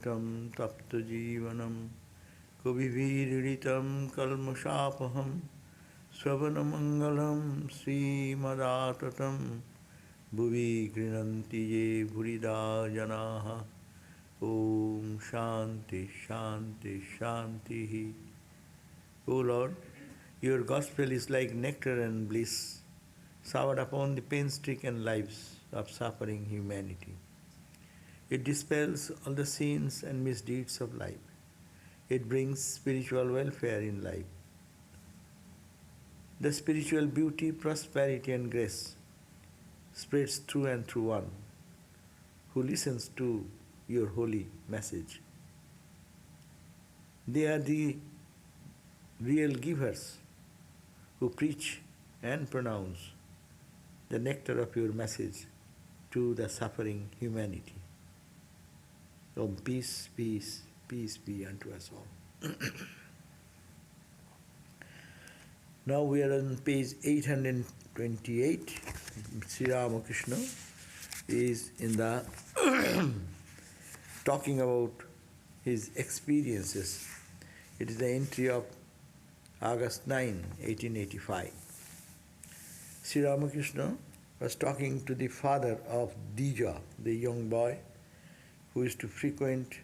Tam tapta jivanam kubiviriritam kalmashapaham svabanamangalam srimadatatam bhuvi grinanti ye bhurida janaha om shanti shanti shanti. O Lord, your gospel is like nectar and bliss showered upon the pain-stricken lives of suffering humanity. It dispels all the sins and misdeeds of life. It brings spiritual welfare in life. The spiritual beauty, prosperity and grace spreads through and through one who listens to your holy message. They are the real givers who preach and pronounce the nectar of your message to the suffering humanity. Oh, peace, peace, peace be unto us all. Now we are on page 828. Sri Ramakrishna is in the talking about his experiences. It is the entry of August 9, 1885. Sri Ramakrishna was talking to the father of Dija, the young boy who is to frequent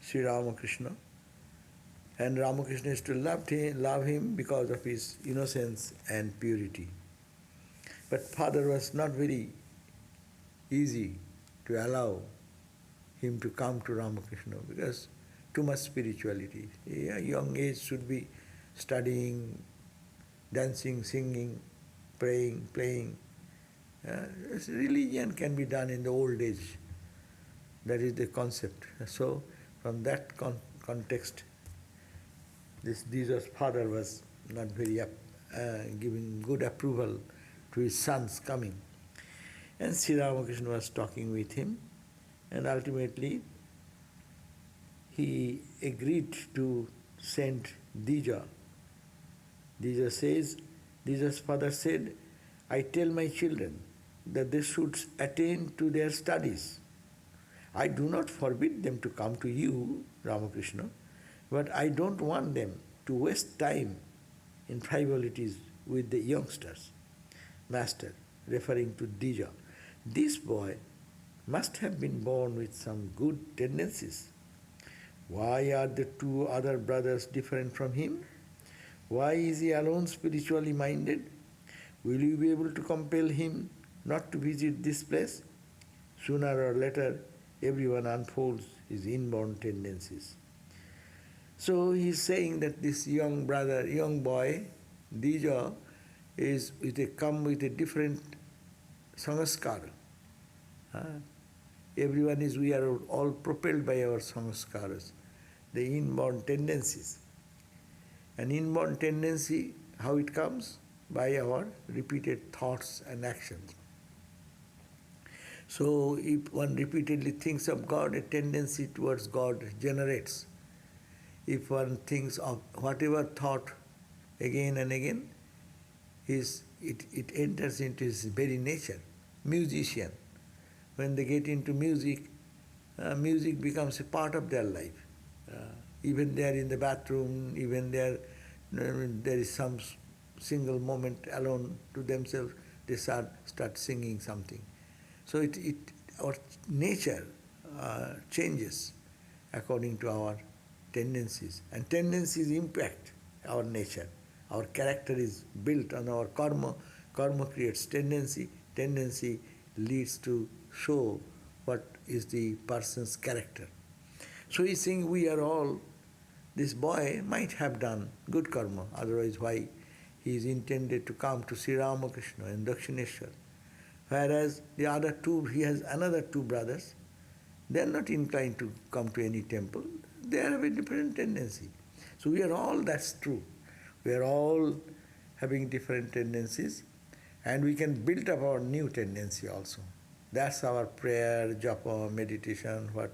Sri Ramakrishna, and Ramakrishna is to love him because of his innocence and purity. But father was not very easy to allow him to come to Ramakrishna because too much spirituality. A young age should be studying, dancing, singing, praying, playing. Religion can be done in the old age. That is the concept. So, from that context, Dija's father was not very giving good approval to his son's coming. And Sri Ramakrishna was talking with him, and ultimately he agreed to send Dija. Dija's father said, I tell my children that they should attain to their studies. I do not forbid them to come to you, Ramakrishna, but I don't want them to waste time in frivolities with the youngsters. Master, referring to Dija, this boy must have been born with some good tendencies. Why are the two other brothers different from him? Why is he alone spiritually minded? Will you be able to compel him not to visit this place? Sooner or later, everyone unfolds his inborn tendencies. So he is saying that this young boy, Dija, is come with a different sanskara. We are all propelled by our sanskaras, the inborn tendencies. An inborn tendency, how it comes? By our repeated thoughts and actions. So if one repeatedly thinks of God, a tendency towards God generates. If one thinks of whatever thought again and again, it enters into his very nature. Musician, when they get into music, music becomes a part of their life. Even they are in the bathroom, even there is some single moment alone to themselves, they start singing something. So our nature changes according to our tendencies, and tendencies impact our nature. Our character is built on our karma. Karma creates tendency. Tendency leads to show what is the person's character. So he's saying this boy might have done good karma, otherwise why he is intended to come to Sri Ramakrishna in Dakshineshwar. Whereas the other two, he has another two brothers, they are not inclined to come to any temple. They have a different tendency. So we are all, that's true. We are all having different tendencies, and we can build up our new tendency also. That's our prayer, japa, meditation, what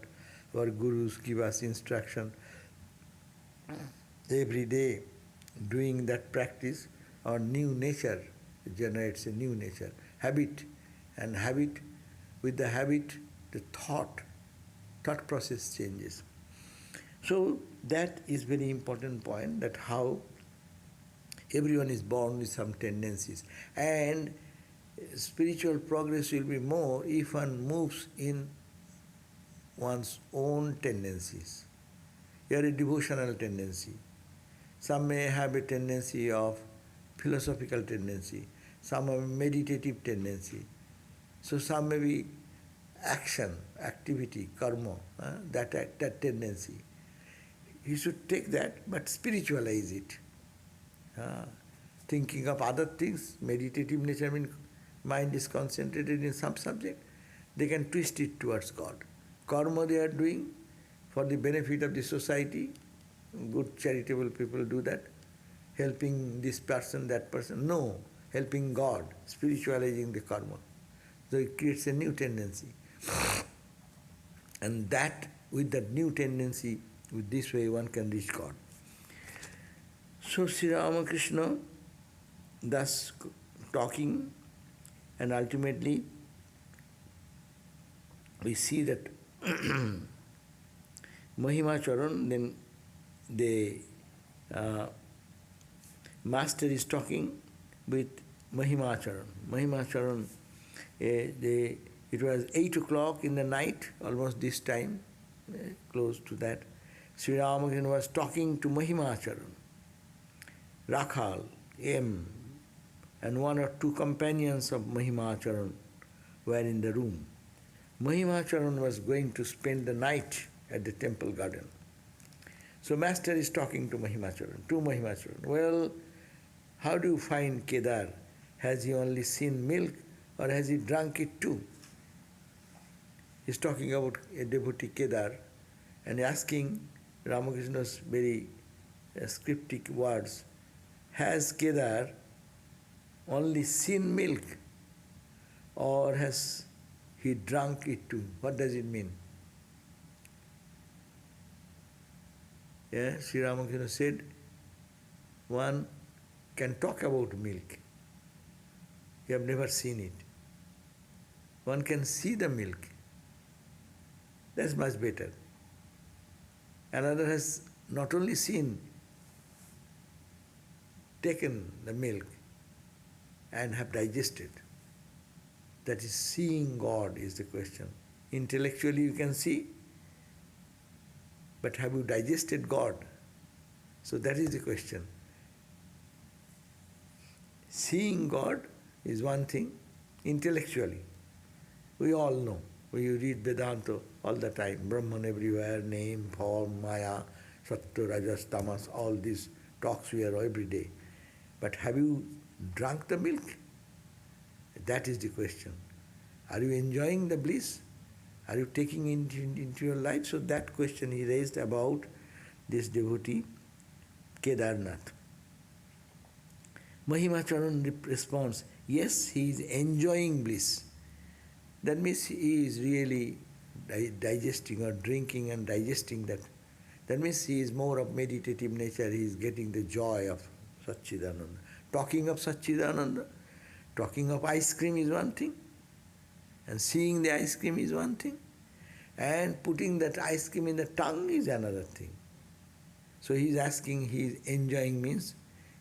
our gurus give us instruction. Every day doing that practice, our new nature generates a new nature. Habit, and with the habit, the thought thought process changes. So that is very important point, that how everyone is born with some tendencies, and spiritual progress will be more if one moves in one's own tendencies. You are a devotional tendency. Some may have a tendency of philosophical tendency, some have a meditative tendency. So some may be action, activity, karma, that tendency. You should take that, but spiritualize it. Thinking of other things, meditative nature means mind is concentrated in some subject, they can twist it towards God. Karma they are doing for the benefit of the society. Good charitable people do that, helping this person, that person. No, helping God, spiritualizing the karma. So it creates a new tendency. And that, with that new tendency, with this way one can reach God. So Sri Ramakrishna thus talking, and ultimately we see that Mahimacharan, then the master is talking with Mahimacharan. Mahimacharan, it was 8 o'clock in the night, almost this time, close to that. Sri Ramakrishna was talking to Mahimacharan. Rakhal, M, and 1 or 2 companions of Mahimacharan were in the room. Mahimacharan was going to spend the night at the temple garden. So Master is talking to Mahimacharan. Well, how do you find Kedar? Has he only seen milk or has he drunk it too? He's talking about a devotee Kedar and asking Ramakrishna's very cryptic words. Has Kedar only seen milk or has he drunk it too? What does it mean? Sri Ramakrishna said, one can talk about milk. You have never seen it. One can see the milk. That's much better. Another has not only seen, taken the milk and have digested. That is, seeing God is the question. Intellectually you can see, but have you digested God? So that is the question. Seeing God is one thing, intellectually. We all know. We read Vedanta all the time. Brahman everywhere, name, form, maya, sattva, rajas, tamas, all these talks we hear every day. But have you drunk the milk? That is the question. Are you enjoying the bliss? Are you taking it into your life? So that question he raised about this devotee, Kedarnath. Mahimacharan responds, yes, he is enjoying bliss. That means he is really digesting or drinking and digesting that. That means he is more of meditative nature, he is getting the joy of Satchidananda. Talking of Satchidananda, talking of ice cream is one thing, and seeing the ice cream is one thing, and putting that ice cream in the tongue is another thing. So he is asking, he is enjoying means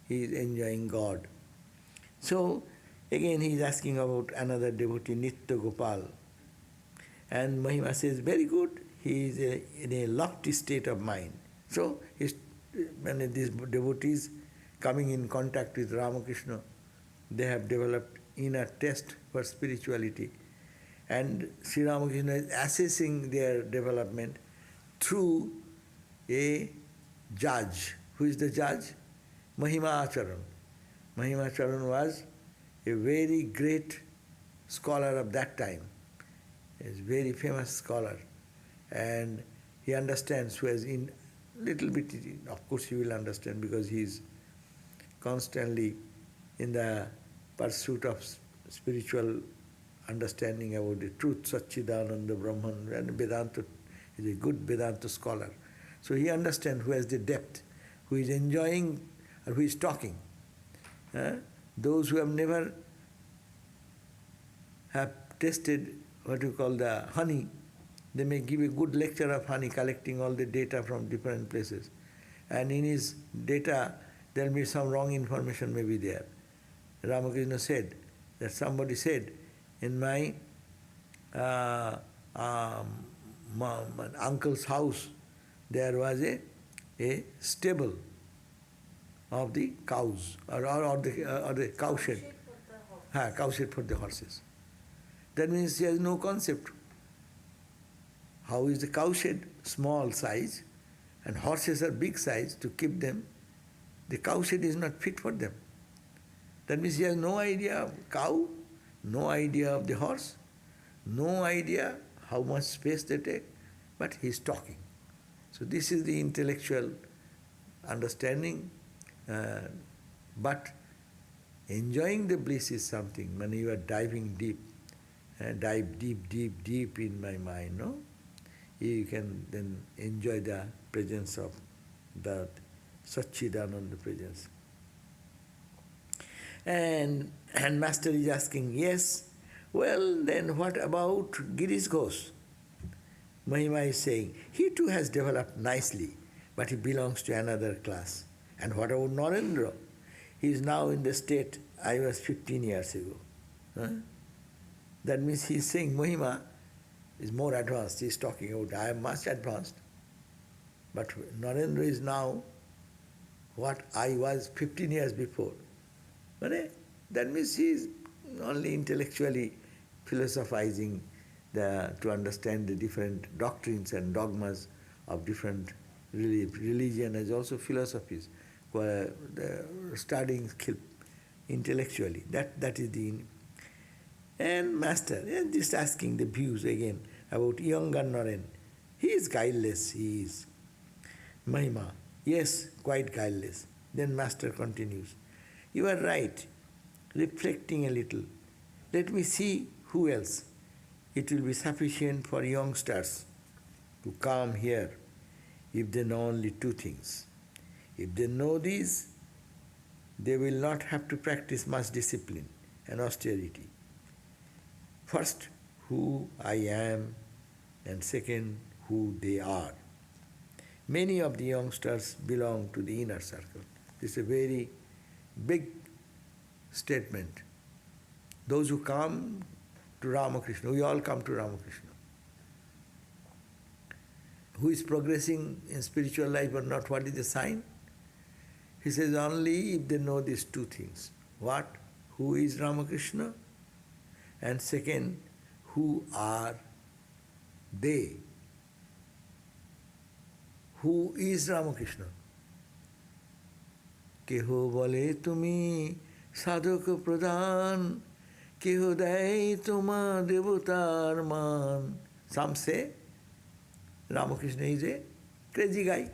he is enjoying God. So again he is asking about another devotee, Nitya Gopal. And Mahima says, very good, he is in a lofty state of mind. So when these devotees coming in contact with Ramakrishna, they have developed inner taste for spirituality. And Sri Ramakrishna is assessing their development through a judge. Who is the judge? Mahimacharan. Mahimacharan was a very great scholar of that time. He is a very famous scholar. And he understands, who has in little bit, of course he will understand because he is constantly in the pursuit of spiritual understanding about the truth, Satchidananda, Brahman, and Vedanta is a good Vedanta scholar. So he understands who has the depth, who is enjoying or who is talking. Those who have never have tasted what you call the honey, They may give a good lecture of honey, collecting all the data from different places. And in his data, there will be some wrong information may be there. Ramakrishna said that somebody said, in my uncle's house, there was a stable of the cows, or the cow shed. Cow shed for the horses. That means he has no concept. How is the cow shed small size and horses are big size to keep them? The cow shed is not fit for them. That means he has no idea of cow, no idea of the horse, no idea how much space they take, but he is talking. So this is the intellectual understanding, but enjoying the bliss is something when you are diving deep, dive deep in my mind, no? You can then enjoy the presence of that Satchidananda presence. And Master is asking, yes, well then what about Girish Ghosh? Mahima is saying, he too has developed nicely, but he belongs to another class. And what about Narendra? He is now in the state I was 15 years ago. That means he is saying Mahima is more advanced. He is talking about, I am much advanced. But Narendra is now what I was 15 years before. That means he is only intellectually philosophizing to understand the different doctrines and dogmas of different religion as also philosophies, studying intellectually. That is the... And Master is just asking the views again about younger Naren. He is guileless, he is. Mahima, yes, quite guileless. Then Master continues, you are right, reflecting a little. Let me see who else. It will be sufficient for youngsters to come here if they know only two things. If they know these, they will not have to practice much discipline and austerity. First, who I am, and second, who they are. Many of the youngsters belong to the inner circle. This is a very big statement. Those who come to Ramakrishna, we all come to Ramakrishna. Who is progressing in spiritual life or not, what is the sign? He says only if they know these two things. What? Who is Ramakrishna? And second, who are they? Who is Ramakrishna? Keho bole tumi sadhaka pradhan, keho dai tuma devotar man. Some say Ramakrishna is a crazy guy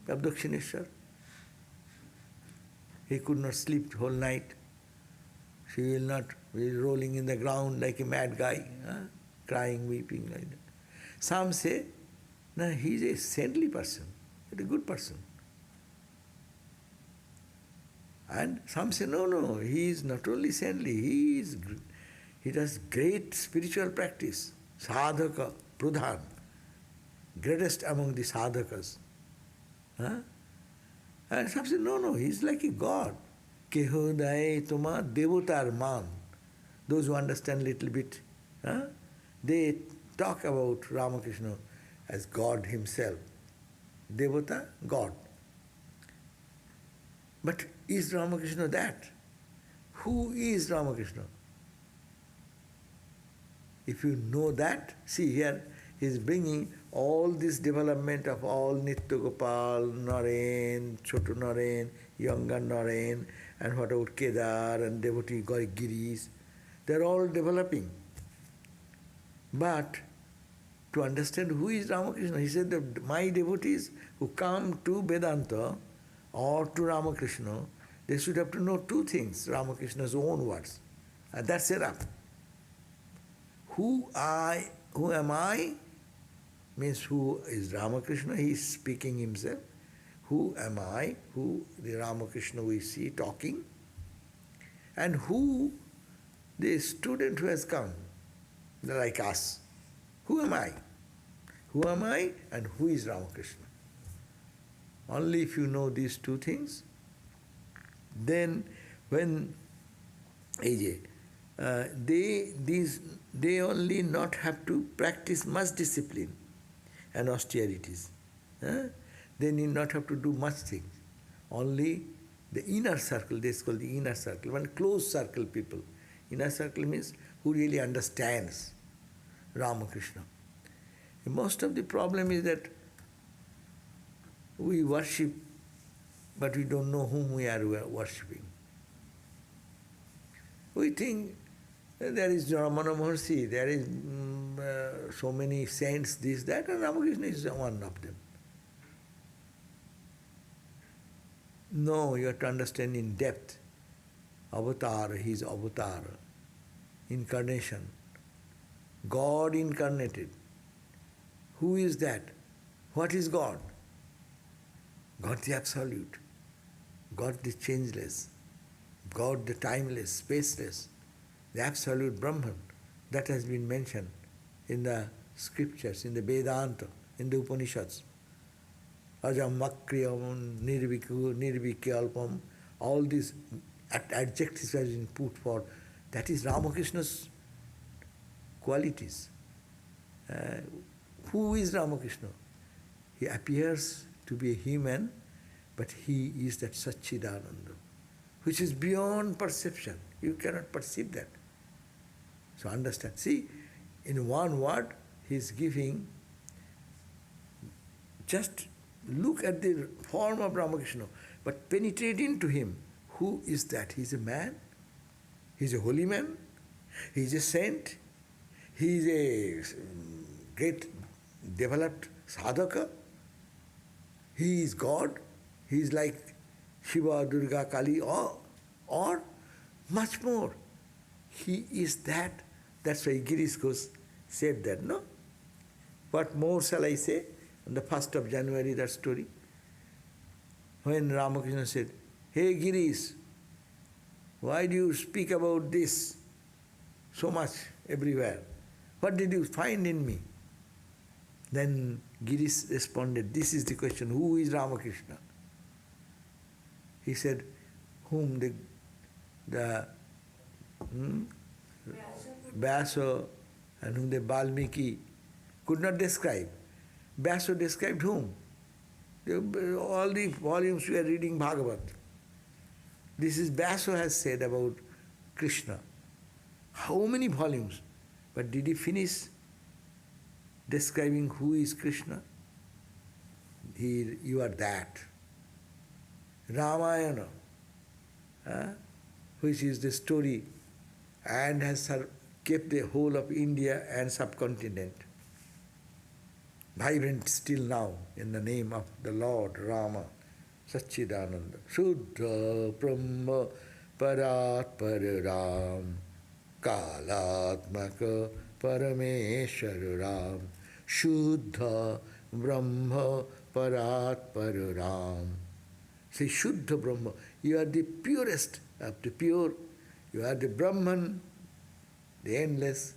of Dakshineshwar. He could not sleep the whole night. She will not be rolling in the ground like a mad guy, crying, weeping like that. Some say, no, he is a saintly person, a good person. And some say, no, he is not only saintly, he does great spiritual practice, sadhaka, pradhan, greatest among the sadhakas. And some say, no, he is like a god. Keho dai tuma devotar man. Those who understand little bit, they talk about Ramakrishna as God himself. Devata, God. But is Ramakrishna that? Who is Ramakrishna? If you know that, see here, he is bringing all this development of all Nitya Gopal, Naren, Chotu Naren, younger Naren, and what about Kedar and devotee Girish. They are all developing. But to understand who is Ramakrishna, he said that my devotees who come to Vedanta or to Ramakrishna, they should have to know two things, Ramakrishna's own words. And that's enough. Who am I? Means who is Ramakrishna, he is speaking himself. Who am I? Who the Ramakrishna we see talking? And who the student who has come, like us. Who am I? Who am I and who is Ramakrishna? Only if you know these two things, then when they only not have to practice much discipline and austerities. They need not have to do much things. Only the inner circle, this is called the inner circle, one close circle people. Inner circle means who really understands Ramakrishna. Most of the problem is that we worship, but we don't know whom we are worshipping. We think there is Ramana Maharshi, there is so many saints, this, that, and Ramakrishna is one of them. No, you have to understand in depth. Avatar, his avatar, incarnation, God incarnated. Who is that? What is God? God the Absolute, God the Changeless, God the Timeless, Spaceless, the Absolute Brahman. That has been mentioned in the scriptures, in the Vedanta, in the Upanishads. Ajam Makriyam, Nirvikyalpam, all these adjectives have been put for. That is Ramakrishna's qualities. Who is Ramakrishna? He appears to be a human, but he is that Satchidananda, which is beyond perception. You cannot perceive that. So understand. See, in one word, he is giving, just look at the form of Ramakrishna, but penetrate into him. Who is that? He is a man, he is a holy man, he is a saint, he is a great developed sadhaka, he is God, he is like Shiva, Durga, Kali, or much more. He is that. That's why Girish Ghosh said that, no? What more shall I say? On the 1st of January, that story. When Ramakrishna said, "Hey Girish, why do you speak about this so much everywhere? What did you find in me?" Then Girish responded, this is the question, who is Ramakrishna? He said, whom the Vyasa and whom the Valmiki could not describe. Vyasa described whom? All the volumes we are reading Bhagavat. This is Vyasa has said about Krishna. How many volumes? But did he finish describing who is Krishna? You are that. Ramayana, which is the story and has kept the whole of India and subcontinent vibrant still now in the name of the Lord Rama, Satchidananda. Shuddha Brahma Paratpara Ram, Kalatmaka Parameshwara Ram, Shuddha Brahma Paratpara Ram. Say Shuddha Brahma, you are the purest of the pure, you are the Brahman, the endless,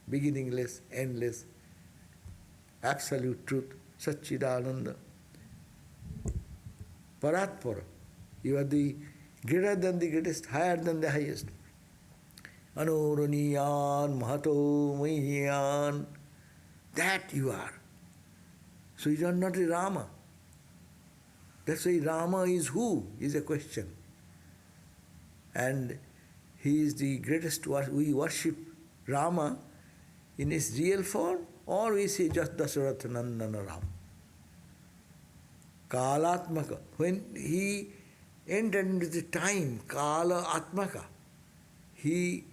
beginningless, endless, absolute truth, Satchidananda. Paratpara, you are the greater than the greatest, higher than the highest. Anoraniyan, Mahato, Mahiyan, that you are. So you are not a Rama. That's why Rama is who, is a question. And he is the greatest, we worship Rama in his real form, or we say just Dasharatha Nandana Ram. Kalatmaka, when he entered into the time, Kala Atmaka, he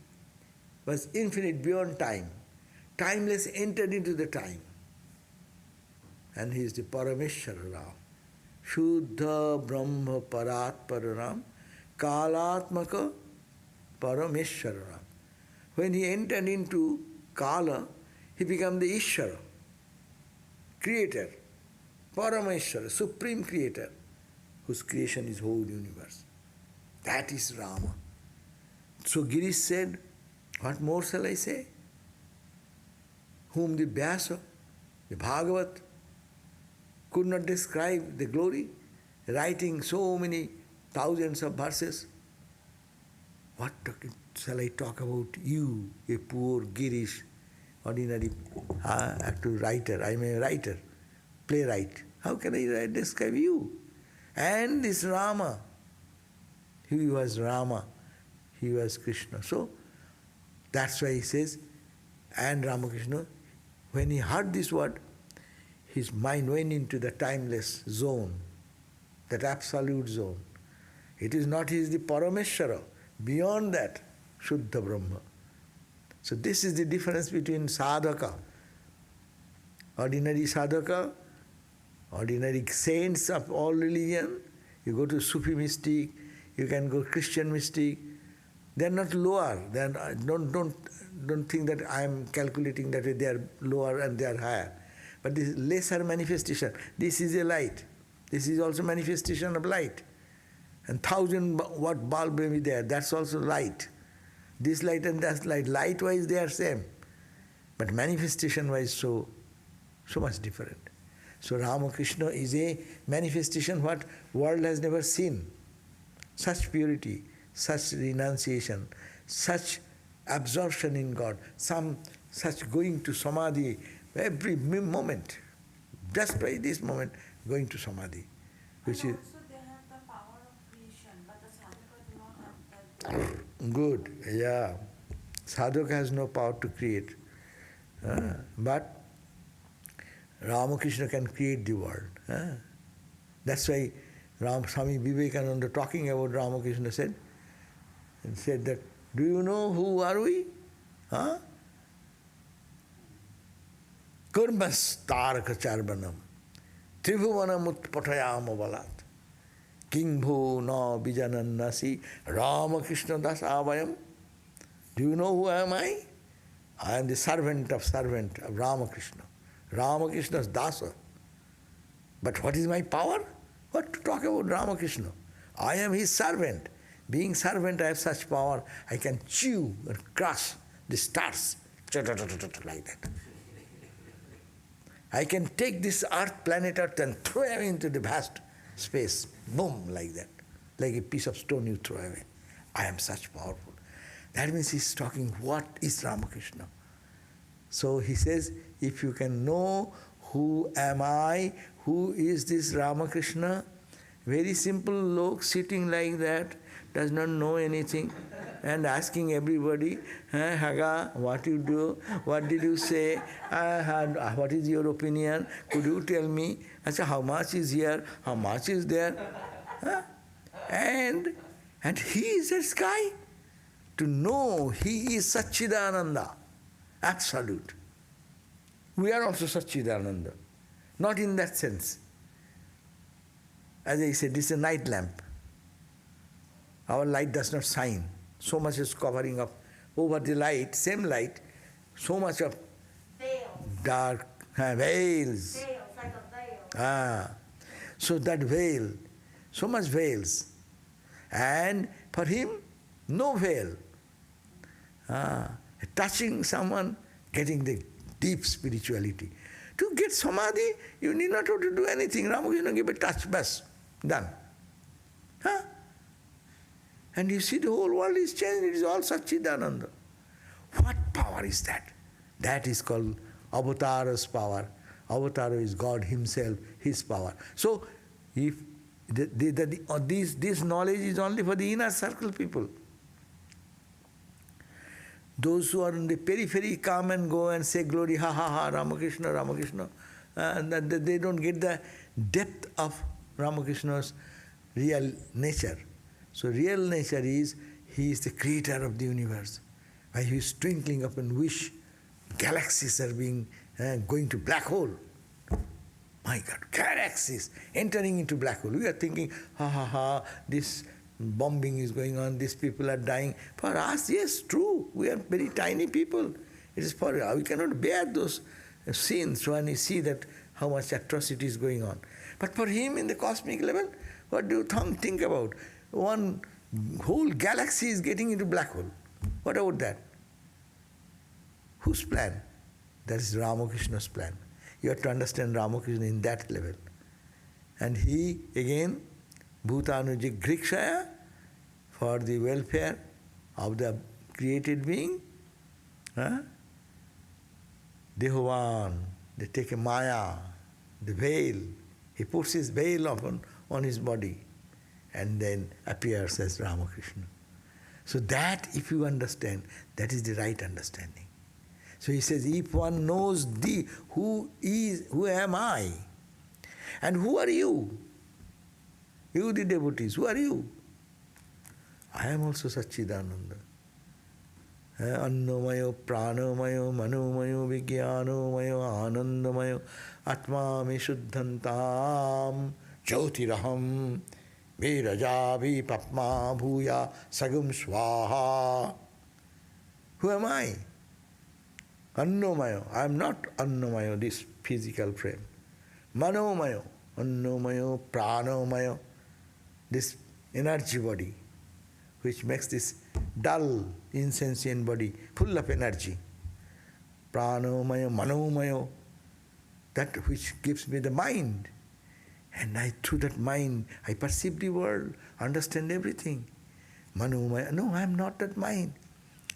was infinite beyond time. Timeless entered into the time. And he is the Parameshwara Ram. Shuddha Brahma Paratpara Ram, Kalatmaka Parameshwara Ram. When he entered into Kala, he became the Ishvara, creator, Parameshwara, supreme creator, whose creation is whole universe. That is Rama. So Girish said, what more shall I say? Whom the Vyasa The Bhagavat could not describe the glory, writing so many thousands of verses. What shall I talk about you, a poor Girish, ordinary active writer? I am a writer, playwright. How can I describe you? And this Rama, he was Rama, he was Krishna. So, that's why he says, and Ramakrishna, when he heard this word, his mind went into the timeless zone, that absolute zone. It is not he is the Parameshwara. Beyond that, Shuddha Brahma. So this is the difference between sadhaka, ordinary sadhaka, ordinary saints of all religion. You go to Sufi mystic, you can go Christian mystic. They are not lower. They are, don't think that I am calculating that they are lower and they are higher. But this lesser manifestation. This is a light. This is also manifestation of light. And 1,000-watt bulb may be there. That's also light. This light and that light. Light-wise they are same. But manifestation-wise so much different. So Ramakrishna is a manifestation what world has never seen. Such purity, such renunciation, such absorption in God, such going to Samadhi every moment. Just by this moment, going to Samadhi. Which is they have the power of creation, but the sadhaka do not have that. good, yeah. Sadhaka has no power to create. But Ramakrishna can create the world. That's why Swami Vivekananda, talking about Ramakrishna, said that, do you know who are we? Kurmas taraka charbanam tribhuvanam utpatayama balat kingbho na bijanannasi Ramakrishna das avayam. Do you know who am I? I am the servant of Ramakrishna. Ramakrishna's dasa. But what is my power? What to talk about Ramakrishna? I am his servant. Being servant, I have such power. I can chew and crush the stars like that. I can take this earth, planet Earth, and throw away into the vast space. Boom, like that. Like a piece of stone you throw away. I am such powerful. That means he's talking, what is Ramakrishna? So he says, if you can know who am I, who is this Ramakrishna, very simple lok sitting like that, does not know anything, and asking everybody, Haga, what you do, what did you say, what is your opinion, could you tell me, how much is here, how much is there, and he is that sky, to know he is Satchidananda, absolute. We are also Satchidananda, not in that sense. As I said, this is a night lamp. Our light does not shine. So much is covering up over the light, same light, so much of dark veils. Veils, like a veil. So that veil, so much veils. And for him, no veil. Touching someone, getting the deep spirituality. To get Samadhi, you need not have to do anything. Ramakrishna give a touch, bas, done. And you see the whole world is changed, it is all Satchidananda. What power is that? That is called Avatara's power. Avatara is God himself, his power. So, if this knowledge is only for the inner circle people. Those who are in the periphery come and go and say glory, ha ha ha, Ramakrishna, Ramakrishna. And they don't get the depth of Ramakrishna's real nature. So real nature is, he is the creator of the universe. Why he is twinkling up and wish galaxies are being going to black hole. My God, galaxies entering into black hole. We are thinking, ha ha ha, this bombing is going on, these people are dying. For us, yes, true. We are very tiny people. It is for we cannot bear those scenes when we see that how much atrocity is going on. But for him in the cosmic level, what do you think about? One whole galaxy is getting into black hole. What about that? Whose plan? That is Ramakrishna's plan. You have to understand Ramakrishna in that level. And he, again, Bhutanujigrikshaya, for the welfare of the created being, Dehovan, they take a Maya, the veil. He puts his veil on his body and then appears as Ramakrishna. So that, if you understand, that is the right understanding. So he says, if one knows who am I? And who are you? You the devotees, who are you? I am also Satchidananda. Annamayo, pranamayo, manomayo, vijnanomayo, anandamayo, atmami shuddhantam, jyotiraham, virajavi papma bhuya sagum swaha. Who am I? Annamayo. I am not annamayo, this physical frame. Manomayo, annamayo, pranamayo, this energy body, which makes this dull, insentient body full of energy. Pranomayo, manomayo, that which gives me the mind. And through that mind, I perceive the world, understand everything. Manomaya, no, I am not that mind.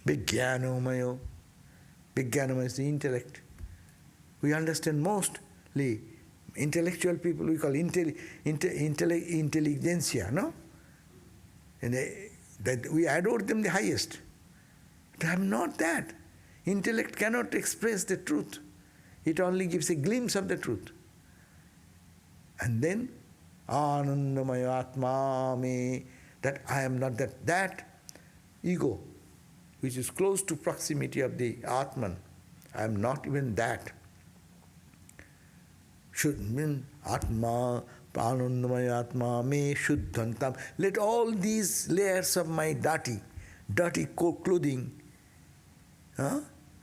Vijnanomayo. Vijnanomayo is the intellect. We understand mostly. Intellectual people we call intelligentsia, no? And that we adore them the highest. But I am not that. Intellect cannot express the truth. It only gives a glimpse of the truth. And then, Anandamaya Atma me, that I am not that. That ego, which is close to proximity of the Atman, I am not even that. Should mean Atma, Pranandamaya Atma me shuddhantam. Let all these layers of my dirty clothing,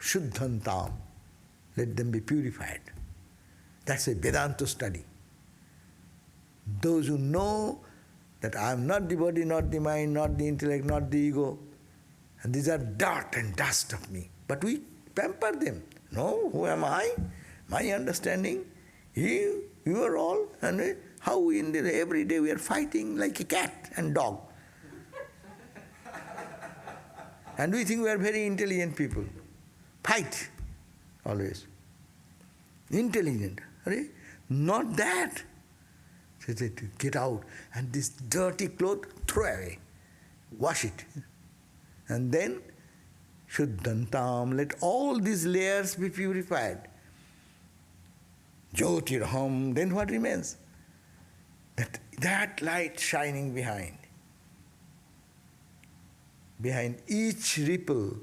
shuddhantam, let them be purified. That's a Vedanta study. Those who know that I am not the body, not the mind, not the intellect, not the ego, and these are dirt and dust of me. But we pamper them. No, who am I? My understanding. You are all, and how every day we are fighting like a cat and dog. And we think we are very intelligent people. Fight, always. Intelligent. Not that. Get out. And this dirty cloth, throw away. Wash it. And then, Shuddhantam, let all these layers be purified. Jyotirham, then what remains? That light shining behind. Behind each ripple,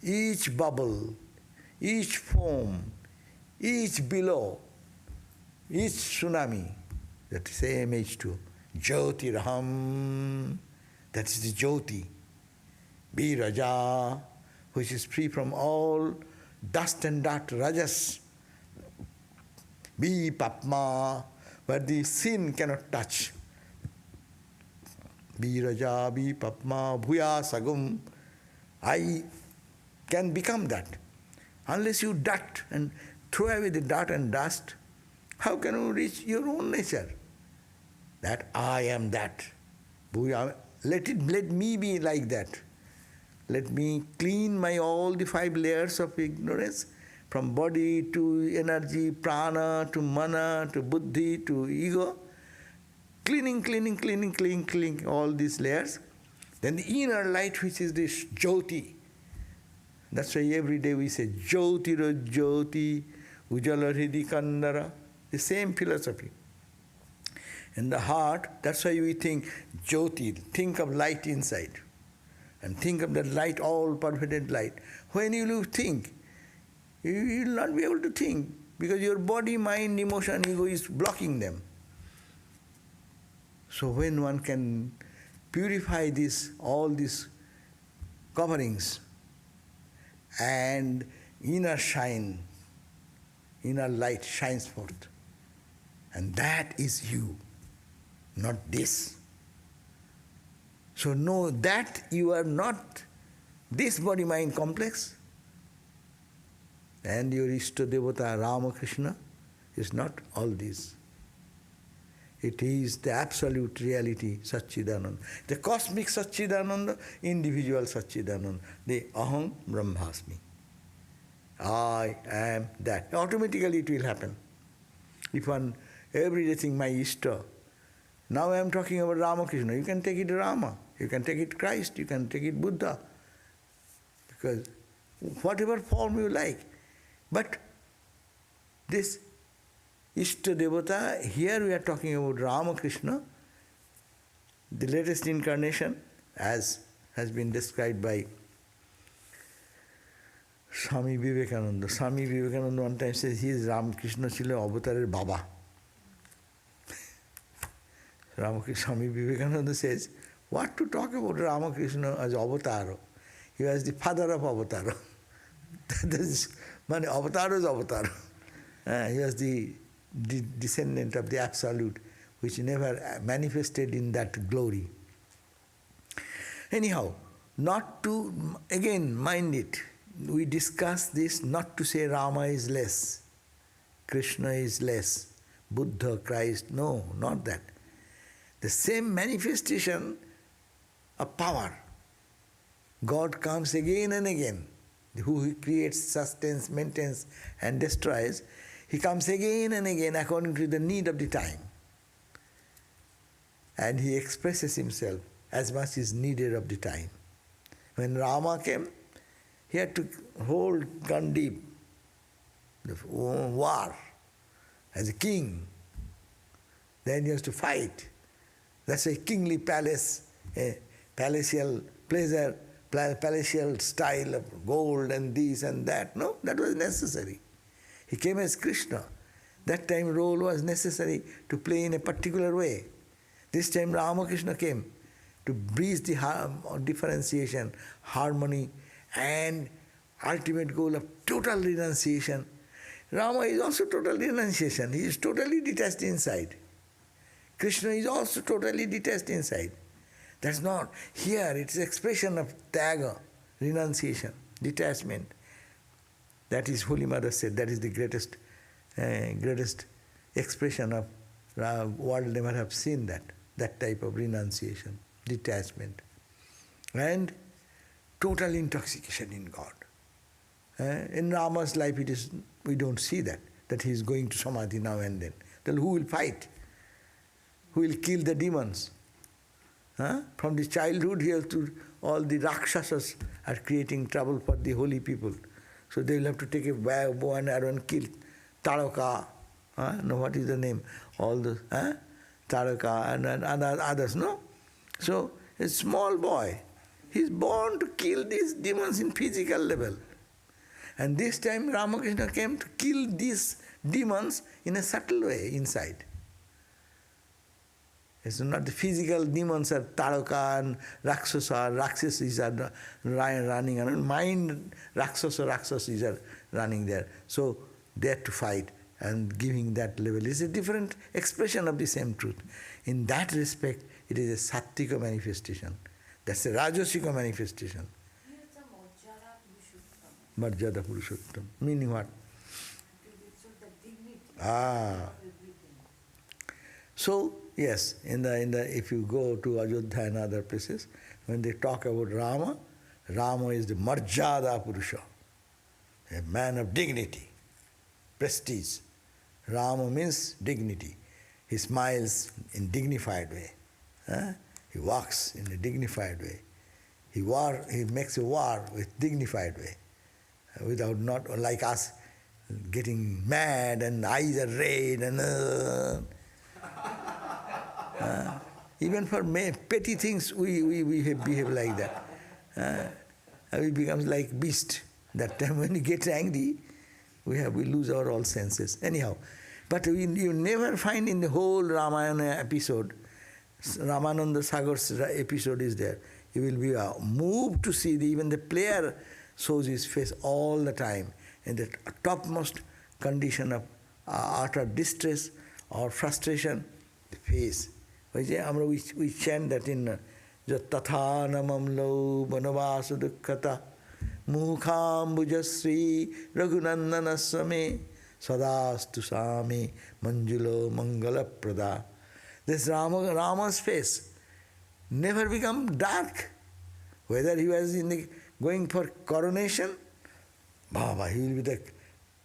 each bubble, each foam, each billow, each tsunami, that same H2. Jyotirham, that is the Jyoti. Viraja, which is free from all dust and dirt, rajas. Be papma, where the sin cannot touch. Viraja, be papma, bhuya sagum. I can become that. Unless you dirt and throw away the dirt and dust, how can you reach your own nature? That I am that. Bhuya, let me be like that. Let me clean all the 5 layers of ignorance, from body to energy, prana to mana to buddhi to ego. Cleaning all these layers. Then the inner light, which is this Jyoti. That's why every day we say Jyotira Jyoti, Ujjala Hridi Kandara. The same philosophy. In the heart, that's why we think Jyoti, think of light inside. And think of that light, all pervaded light. When you think, you will not be able to think, because your body, mind, emotion, ego is blocking them. So when one can purify all these coverings, and inner light shines forth. And that is you, not this. So know that you are not this body-mind complex. And your Ishta Devata Ramakrishna It's not all this. It is the absolute reality, Satchidananda. The cosmic Satchidananda, individual Satchidananda. The Aham Brahmasmi. I am that. Automatically it will happen. If one every day think my Ishta, now I am talking about Ramakrishna, you can take it Rama, you can take it Christ, you can take it Buddha, because whatever form you like. But this Ishta Devata, here we are talking about Ramakrishna, the latest incarnation, as has been described by Swami Vivekananda. Swami Vivekananda one time says he is Ramakrishna Chilo Avatarer Baba. Swami Vivekananda says, what to talk about Ramakrishna as Avatar? He was the father of Avatar. That is, Avatar is Avatar. He was the descendant of the Absolute, which never manifested in that glory. Anyhow, not to, again, mind it, we discuss this not to say Rama is less, Krishna is less, Buddha, Christ, no, not that. The same manifestation of power. God comes again and again, who creates, sustains, maintains and destroys. He comes again and again according to the need of the time. And he expresses himself as much as needed of the time. When Rama came, he had to hold Gandhi, the war, as a king. Then he has to fight. That's a kingly palace, a palatial pleasure, palatial style of gold and this and that. No, that was necessary. He came as Krishna. That time role was necessary to play in a particular way. This time Ramakrishna came to breathe the differentiation, harmony, and ultimate goal of total renunciation. Rama is also total renunciation. He is totally detached inside. Krishna is also totally detached inside. That's not. Here it's expression of tyaga, renunciation, detachment. That is, Holy Mother said, that is the greatest expression of world never have seen that type of renunciation, detachment. And total intoxication in God. In Rama's life it is, we don't see that he is going to Samadhi now and then. Then who will fight? Who will kill the demons? From the childhood here to all the Rakshasas are creating trouble for the holy people. So they will have to take a bow and arrow and kill Taraka. No, what is the name? All the Taraka and others, no? So a small boy, he's born to kill these demons in physical level. And this time Ramakrishna came to kill these demons in a subtle way inside. It's not the physical demons are Taraka and Rakshasas are running around. Mind Rakshasas are running there. So they have to fight, and giving that level is a different expression of the same truth. In that respect, it is a Sattvika manifestation. That's a Rajasika manifestation. Here it's a Marjada Purushottam. Marjada Purushottam. Meaning what? So the dignity Ah. of everything. So, yes, if you go to Ajodhya and other places, when they talk about Rama, Rama is the Marjada Purusha, a man of dignity, prestige. Rama means dignity. He smiles in dignified way. He walks in a dignified way. He makes a war with dignified way, without not like us getting mad and eyes are red and even for petty things we behave like that. We become like beast. That time when we get angry, we lose our all senses. Anyhow, but you never find in the whole Ramayana episode, Ramananda Sagar's episode is there. You will be moved to see even the player shows his face all the time in the topmost condition of utter distress or frustration, the face. We chant that in Tatha namamlo banavasa dukkhata mukhambujasri raghunandana same Sadastu Sami Manjulo Mangala Prada. This Rama's face never become dark. Whether he was going for coronation, Baba, he will be the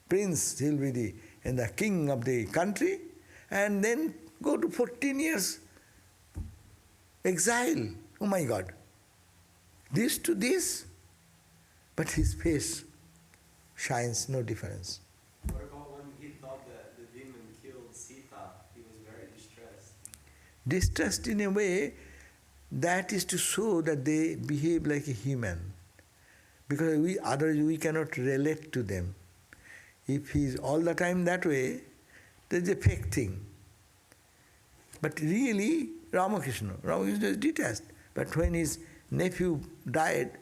prince, he will be the king of the country, and then go to 14 years exile. Oh my God. This to this, but his face shines no difference. What about when he thought that the demon killed Sita? He was very distressed. Distressed in a way that is to show that they behave like a human. Because otherwise we cannot relate to them. If he is all the time that way, there is a fake thing. But really, Ramakrishna is detached. But when his nephew died,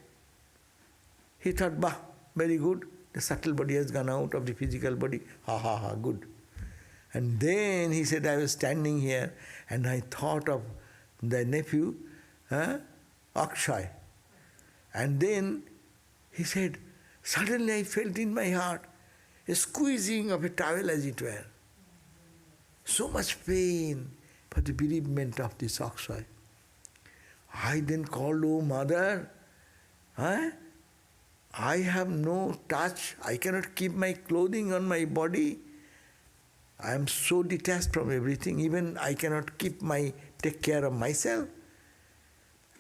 he thought, bah, very good, the subtle body has gone out of the physical body, ha, good. And then he said, I was standing here and I thought of the nephew, Akshay. And then he said, suddenly I felt in my heart a squeezing of a towel as it were. So much pain for the bereavement of this Akshay. I then called, oh mother, I have no touch, I cannot keep my clothing on my body. I am so detached from everything, even I cannot take care of myself.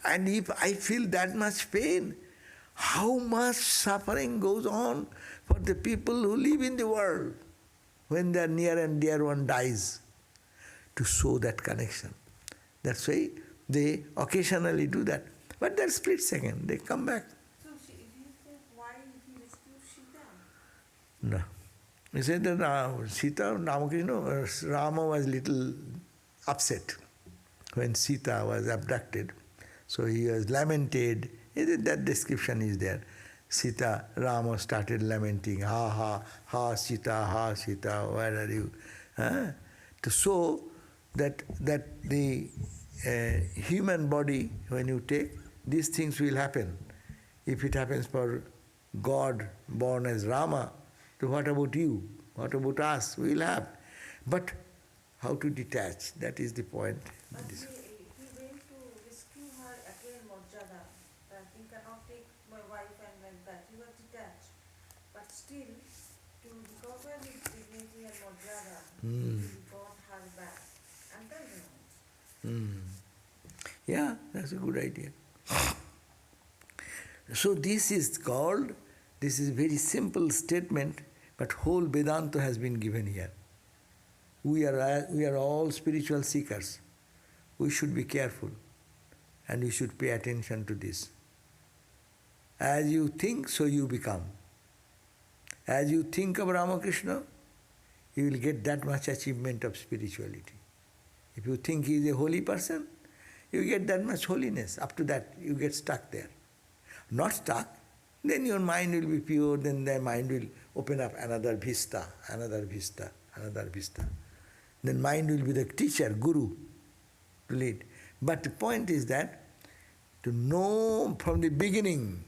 And if I feel that much pain, how much suffering goes on for the people who live in the world when their near and dear one dies, to show that connection. That's why they occasionally do that. But that's split second, they come back. So he said, why he rescued Sita? No. He said that Sita, Rama was little upset when Sita was abducted. So he was lamented. That description is there. Sita, Rama started lamenting, ha, Sita, where are you? To show that the human body, when you take, these things will happen. If it happens for God born as Rama, so what about you? What about us? We will have. But how to detach, that is the point. But he went to rescue her again, Mojada, that he cannot take my wife and like that. He was detached. But still, to recover his dignity and Mojada, he got her back. And then Yeah, that's a good idea. So this is a very simple statement, but whole Vedanta has been given here. We are all spiritual seekers. We should be careful and we should pay attention to this. As you think, so you become. As you think of Ramakrishna, you will get that much achievement of spirituality. If you think he is a holy person, you get that much holiness. Up to that, you get stuck there. Not stuck, then your mind will be pure, then the mind will open up another vista. Then mind will be the teacher, guru, to lead. But the point is that to know from the beginning,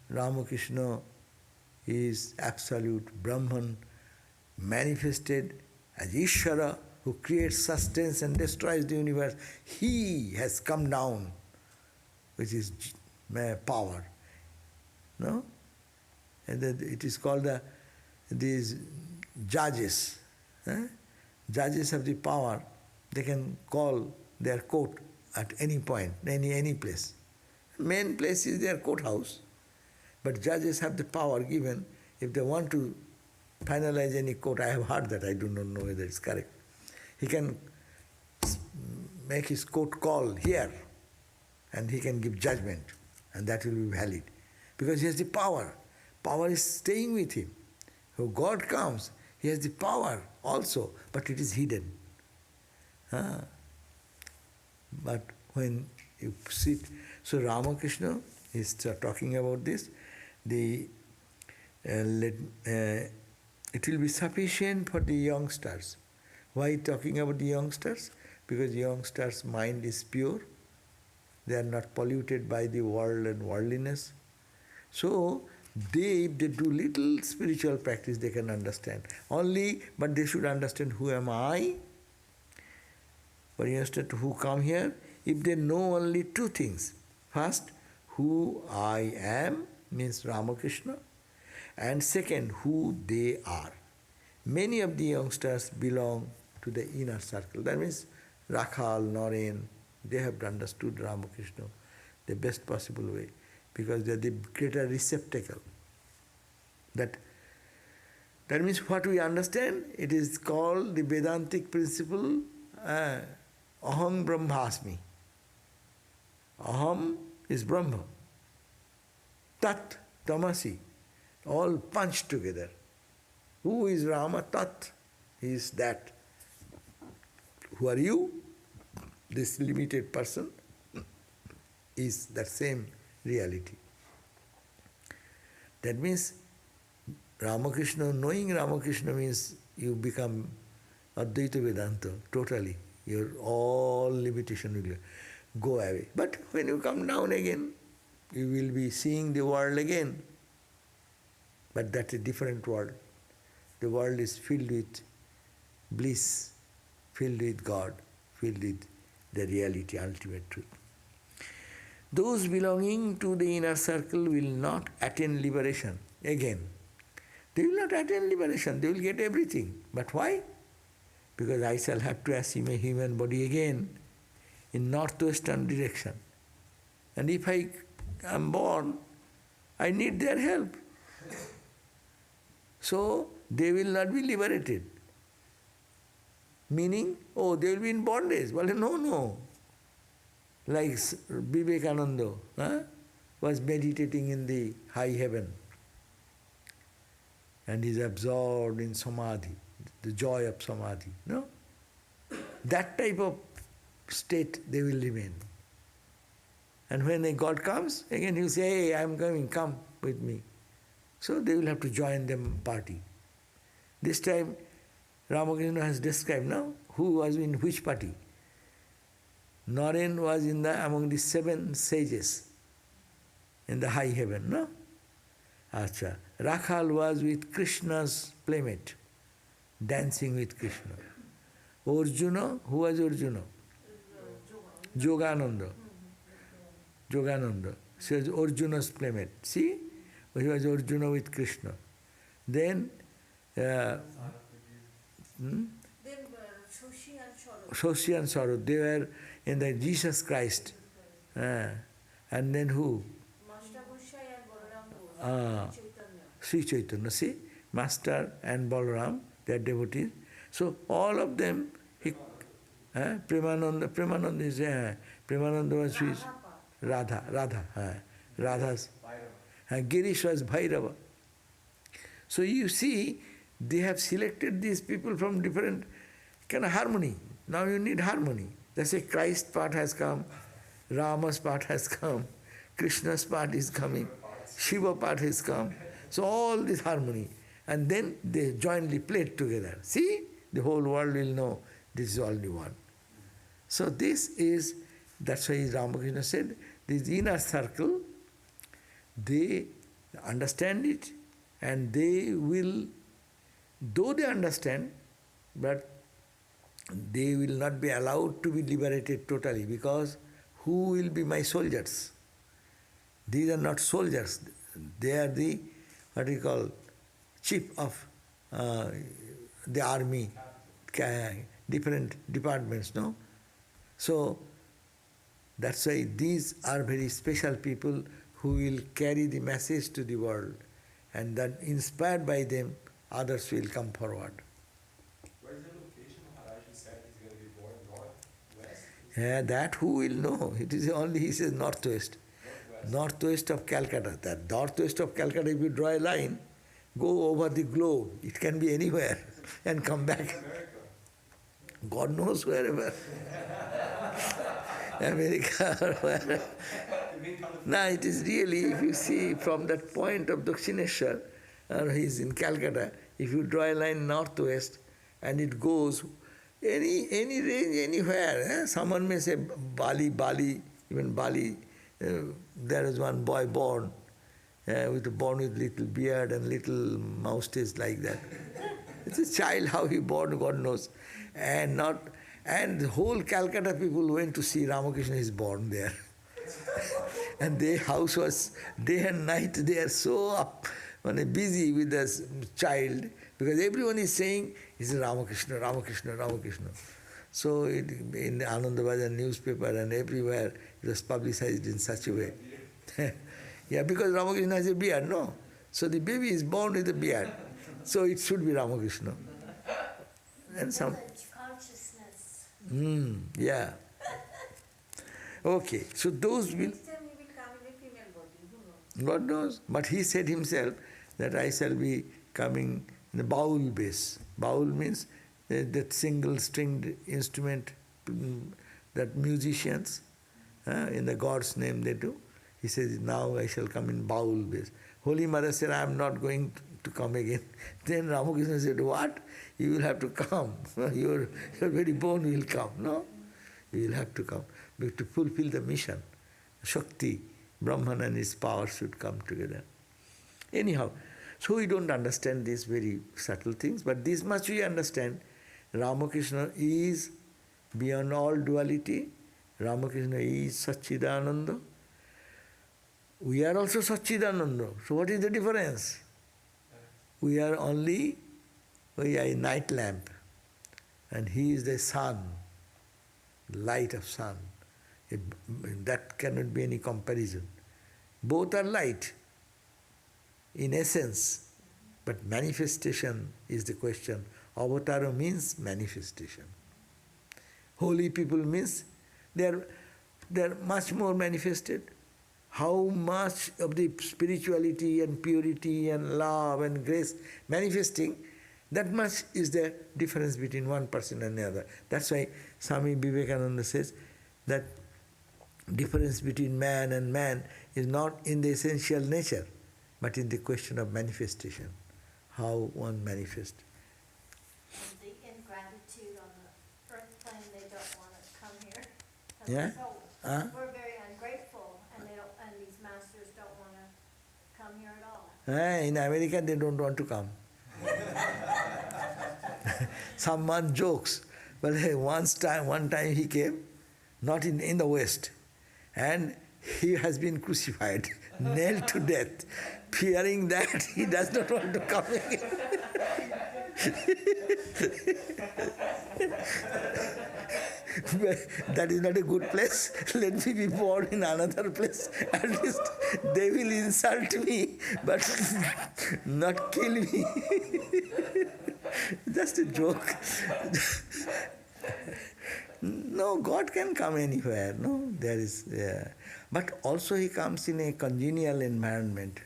Ramakrishna is absolute Brahman, manifested as Ishvara, who creates, sustains and destroys the universe. He has come down with his power. No? And it is called these judges. Judges have the power. They can call their court at any point, any place. Main place is their courthouse. But judges have the power given, if they want to finalize any court, I have heard that, I do not know whether it's correct. He can make his court call here and he can give judgment and that will be valid. Because he has the power. Power is staying with him. So God comes, he has the power also, but it is hidden. But when you sit, so Ramakrishna is talking about this, it will be sufficient for the youngsters. Why talking about the youngsters? Because youngsters' mind is pure. They are not polluted by the world and worldliness. So if they do little spiritual practice, they can understand. But they should understand who am I. For instance, who come here, if they know only two things. First, who I am means Ramakrishna, and second, who they are. Many of the youngsters belong to the inner circle. That means Rakhal, Naren, they have understood Ramakrishna the best possible way, because they are the greater receptacle. That means what we understand, it is called the Vedantic Principle, Aham Brahmasmi. Aham is Brahma. Tat, Tamasi, all punched together. Who is Rama? Tat, he is that. Who are you? This limited person is that same reality. That means Ramakrishna, knowing Ramakrishna means you become Advaita Vedanta, totally. Your all limitation will go away. But when you come down again, you will be seeing the world again. But that's a different world. The world is filled with bliss, filled with God, filled with the reality, ultimate truth. Those belonging to the inner circle will not attain liberation again. They will not attain liberation, they will get everything. But why? Because I shall have to assume a human body again in northwestern direction. And if I am born, I need their help. So they will not be liberated. Meaning, they will be in bondage. Well, no. Like Vivekananda was meditating in the high heaven and is absorbed in Samadhi, the joy of Samadhi. No? That type of state they will remain. And when a God comes, again he will say, hey, I am coming, come with me. So they will have to join them party. This time Ramakrishna has described now who was in which party. Naren was among the 7 sages in the high heaven, no? Acha. Rakhal was with Krishna's playmate, dancing with Krishna. Arjuna, who was Arjuna? Yogananda. Yogananda. She was Arjuna's playmate. See? He was Arjuna with Krishna. Then Shoshi and Sarod, they were in the Jesus Christ. And then who? Sri Chaitanya. See? Master and Balaram, they are devotees. So all of them, Premananda is, Premananda was his Radha. Radha's. Girish was Bhairava. So you see, they have selected these people from different kind of harmony. Now you need harmony. That's why Christ part has come, Rama's part has come, Krishna's part is coming, Shiva part has come. So all this harmony. And then they jointly played together. See? The whole world will know this is only one. So that's why Ramakrishna said, this inner circle, they understand it, and they will, though they understand, but they will not be allowed to be liberated totally, because who will be my soldiers? These are not soldiers. They are the, chief of the army, different departments, no? So that's why these are very special people who will carry the message to the world, and then inspired by them, others will come forward. Where's the location? Maharaj said he's going to be born northwest? Yeah, that who will know? It is only, he says, northwest. Northwest of Calcutta. That northwest of Calcutta, if you draw a line, go over the globe. It can be anywhere and come back. America. God knows wherever. America or wherever. No, it is really, if you see from that point of Dakshineshwar, he's in Calcutta, if you draw a line northwest and it goes any range, anywhere. Someone may say Bali, even Bali, there is one boy born born with little beard and little moustache like that. It's a child, how he born, God knows. And the whole Calcutta people went to see Ramakrishna is born there. And their house was day and night, they are so busy with this child, because everyone is saying, is Ramakrishna, Ramakrishna, Ramakrishna. So in the Anandabhajan newspaper and everywhere, it was publicized in such a way. Yeah, because Ramakrishna has a beard, no? So the baby is born with a beard. So it should be Ramakrishna. And some consciousness. Yeah. Okay, so those will... Next time he will come in a female body, who knows? God knows. But he said himself that I shall be coming in a baul bass. Baul means that single-stringed instrument that musicians, in the God's name they do. He says, now I shall come in baul bass. Holy Mother said, I am not going to come again. Then Ramakrishna said, what? You will have to come. Your very bone will come. No? You will have to come. But to fulfill the mission, Shakti, Brahman and his power should come together. Anyhow, so we don't understand these very subtle things, but this much we understand. Ramakrishna is beyond all duality. Ramakrishna is Satchidananda. We are also Satchidananda. So what is the difference? We are a night lamp, and he is the sun, light of sun. That cannot be any comparison. Both are light in essence, but manifestation is the question. Avatara means manifestation. Holy people means they are much more manifested. How much of the spirituality and purity and love and grace manifesting, that much is the difference between one person and another. That's why Swami Vivekananda says that difference between man and man is not in the essential nature, but in the question of manifestation, how one manifests. And the ingratitude on the earth plane, they don't want to come here. Yeah? So we're very ungrateful, and these masters don't want to come here at all. In America, they don't want to come. Someone jokes, but one time he came, not in the West, and he has been crucified, nailed to death, fearing that he does not want to come again. That is not a good place. Let me be born in another place. At least they will insult me, but not kill me. Just a joke. No, God can come anywhere. No, there is. But also He comes in a congenial environment.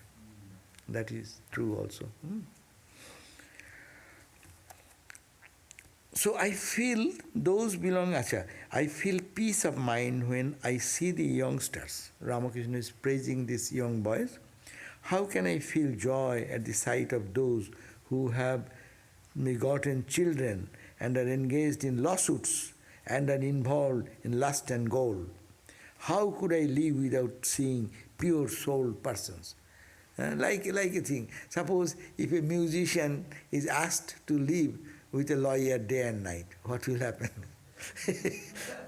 That is true also. So I feel those belong, I feel peace of mind when I see the youngsters. Ramakrishna is praising these young boys. How can I feel joy at the sight of those who have begotten children and are engaged in lawsuits and are involved in lust and gold? How could I live without seeing pure-souled persons? Like a thing. Suppose if a musician is asked to live with a lawyer day and night, what will happen?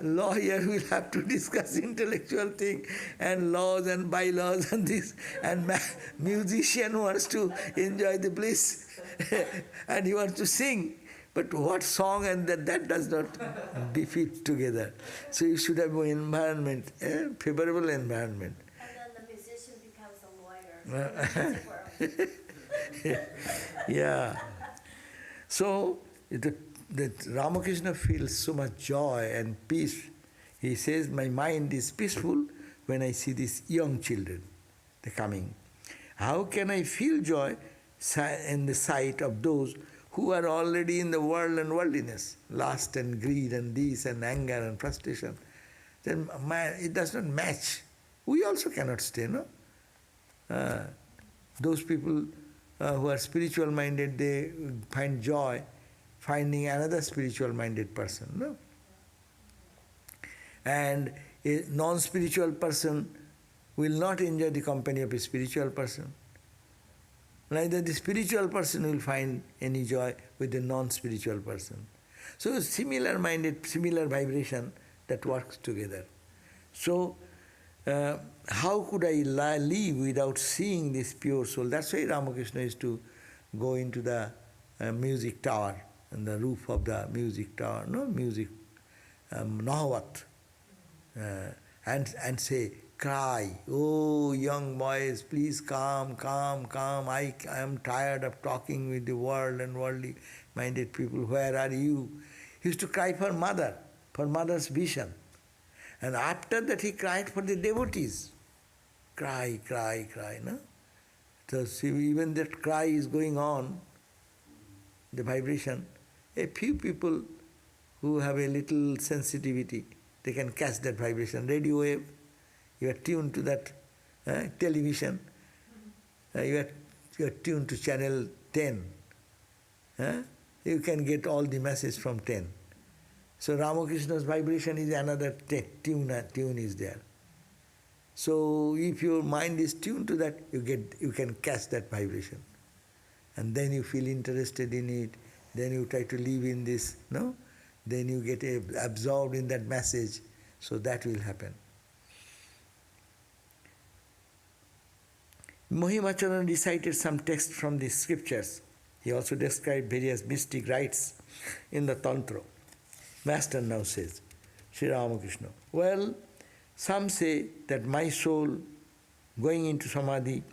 Lawyer will have to discuss intellectual thing and laws and bylaws and this, and musician wants to enjoy the bliss and he wants to sing. But what song and that does not befit together. So you should have an environment, a favorable environment. And then the musician becomes a lawyer. Yeah. So that Ramakrishna feels so much joy and peace. He says, my mind is peaceful when I see these young children, they're coming. How can I feel joy in the sight of those who are already in the world and worldliness, lust and greed and this and anger and frustration? Then it does not match. We also cannot stay, no? Those people who are spiritual minded, they find joy finding another spiritual minded person, no? And a non-spiritual person will not enjoy the company of a spiritual person. Neither the spiritual person will find any joy with the non-spiritual person. So similar-minded, similar vibration that works together. So how could I live without seeing this pure soul? That's why Ramakrishna used to go into the music tower, on the roof of the music tower, Nahavat, and say, cry, oh young boys, please come, I am tired of talking with the world and worldly minded people, where are you? He used to cry for mother's vision. And after that he cried for the devotees. Cry, no? So see, even that cry is going on, the vibration. A few people who have a little sensitivity, they can catch that vibration. Radio wave, you are tuned to that television, you are tuned to channel 10. You can get all the message from 10. So Ramakrishna's vibration is another tune is there. So if your mind is tuned to that, you can catch that vibration. And then you feel interested in it, then you try to live in this, no? Then you get absorbed in that message, so that will happen. Mohimacharana recited some text from the scriptures. He also described various mystic rites in the Tantra. Master now says, Sri Ramakrishna, well, some say that my soul going into Samadhi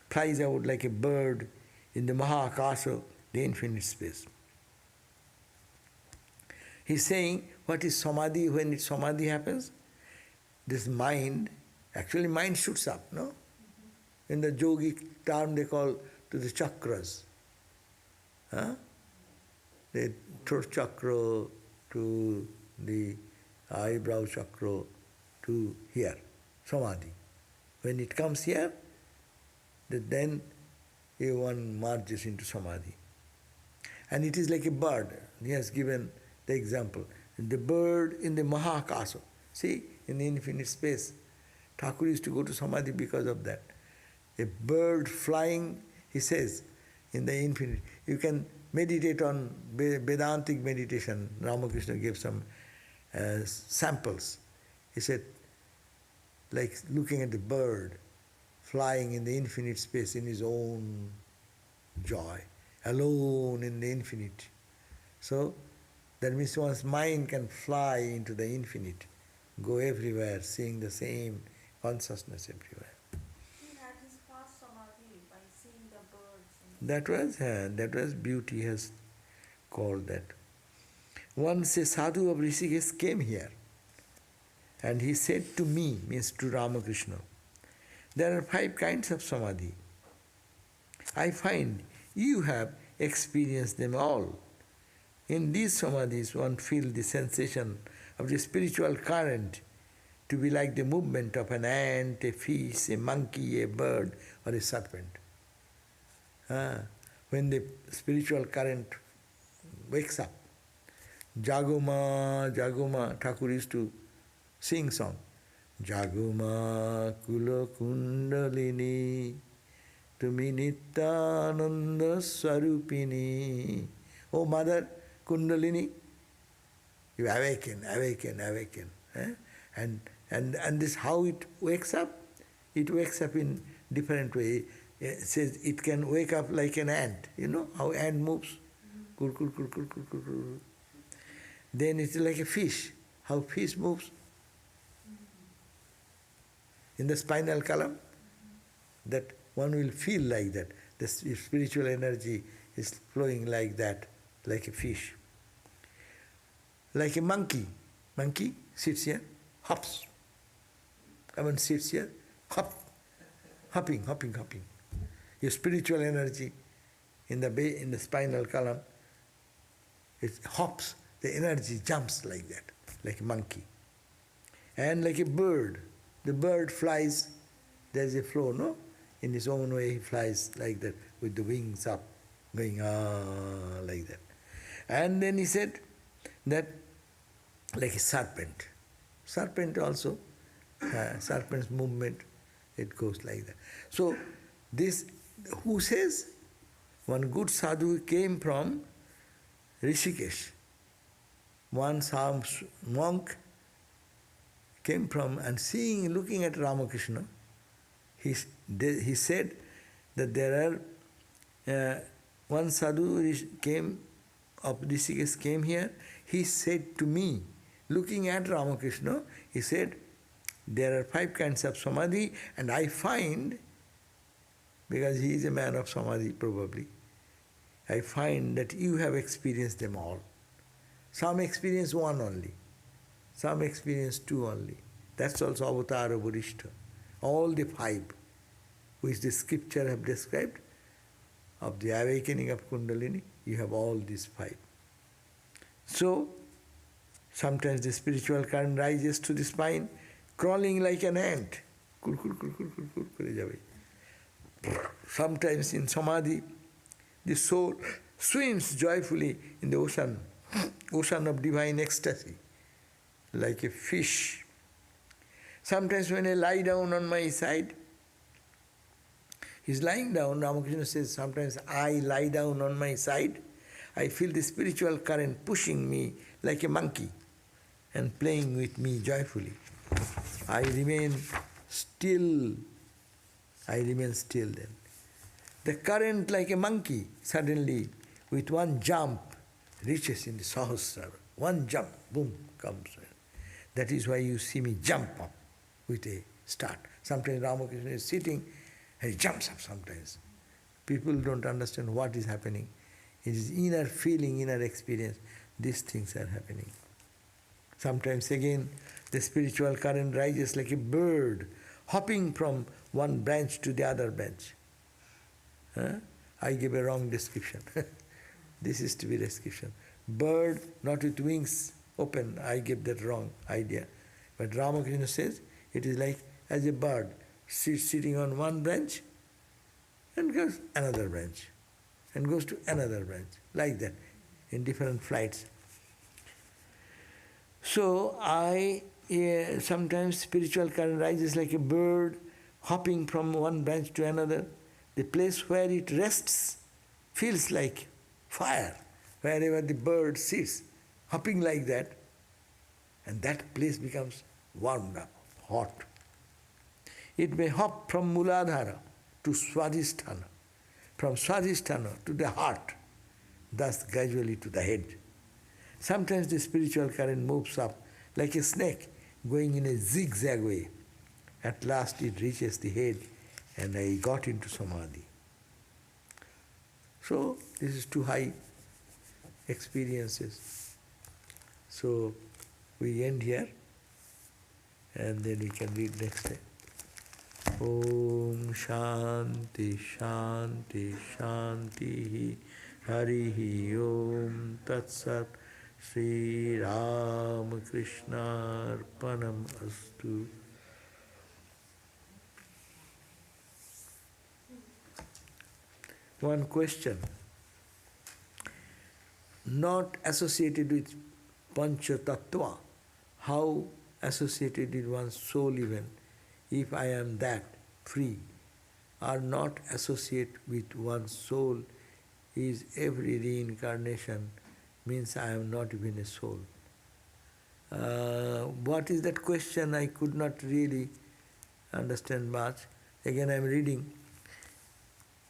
flies out like a bird in the Mahakasha, the infinite space. He's saying, what is Samadhi? When Samadhi happens, this mind, actually mind shoots up, no? In the yogic term they call to the chakras. The throat chakra to the eyebrow chakra to here, Samadhi. When it comes here, then one merges into Samadhi. And it is like a bird. He has given the example. The bird in the Mahakasha. See, in the infinite space. Thakur used to go to Samadhi because of that. A bird flying, he says, in the infinite. You can meditate on Vedantic meditation. Ramakrishna gave some samples. He said, like looking at the bird flying in the infinite space in his own joy, alone in the infinite. So that means one's mind can fly into the infinite, go everywhere, seeing the same consciousness everywhere. He had his first Samadhi by seeing the birds. That was beauty has called that. Once a sadhu of Rishikesh came here and he said to me, means to Ramakrishna, there are 5 kinds of Samadhi. I find you have experienced them all. In these Samadhis one feels the sensation of the spiritual current to be like the movement of an ant, a fish, a monkey, a bird, or a serpent. When the spiritual current wakes up, Jaguma, Jaguma, Thakur used to sing song. Jaguma kula kundalini tumi nityananda swarupini. Oh Mother Kundalini, you awaken. And this how it wakes up? It wakes up in different way. It says it can wake up like an ant. You know how ant moves? Kur, kur, kur, kur, kur, kur, kur. Then it's like a fish. How fish moves? In the spinal column, that one will feel like that. The spiritual energy is flowing like that, like a fish. Like a monkey. Monkey sits here, hops. Come and sits here, hopping. Your spiritual energy in the spinal column, it hops. The energy jumps like that, like a monkey. And like a bird. The bird flies, there is a flow, no? In his own way he flies like that, with the wings up, going like that. And then he said that like a serpent. Serpent also, serpent's movement It goes like that. So this, who says? One good sadhu came from Rishikesh. One monk came from, and looking at Ramakrishna, he said that there are, one sadhu came of Rishikesh came here. He said to me, looking at Ramakrishna, he said, there are 5 kinds of samadhi, and I find, because he is a man of samadhi probably, I find that you have experienced them all. Some experience 1 only, some experience 2 only. That's also avatar of Buddhista. All the 5, which the scripture have described, of the awakening of Kundalini, you have all these 5. So, sometimes the spiritual current rises to the spine, crawling like an ant. Sometimes in samadhi, the soul swims joyfully in the ocean of divine ecstasy, like a fish. Sometimes when I lie down on my side, he's lying down, Ramakrishna says, sometimes I lie down on my side, I feel the spiritual current pushing me like a monkey and playing with me joyfully. I remain still then. The current, like a monkey, suddenly, with one jump, reaches in the Sahasrara. One jump, boom, comes. That is why you see me jump up with a start. Sometimes Ramakrishna is sitting and he jumps up sometimes. People don't understand what is happening. It is inner feeling, inner experience. These things are happening. Sometimes again, the spiritual current rises like a bird, hopping from one branch to the other branch. I gave a wrong description. This is to be description. Bird, not with wings open, I gave that wrong idea. But Ramakrishna says, it is like as a bird sitting on one branch and goes another branch and goes to another branch, like that, in different flights. So sometimes spiritual current rises like a bird, hopping from one branch to another. The place where it rests feels like fire, wherever the bird sits, hopping like that, and that place becomes warmed up, hot. It may hop from Muladhara to Swadhisthana, from Swadhisthana to the heart, thus gradually to the head. Sometimes the spiritual current moves up like a snake going in a zigzag way. At last it reaches the head and I got into Samadhi. So this is 2 high experiences. So we end here and then we can read next time. Om Shanti Shanti Shanti Harihi Om Tat Sat Sri Ramakrishna Arpanam Astu. One question, not associated with Pancha Tattva, how associated with one's soul even, if I am that, free, or not associate with one's soul, is every reincarnation, means I am not even a soul. What is that question? I could not really understand much. Again I am reading.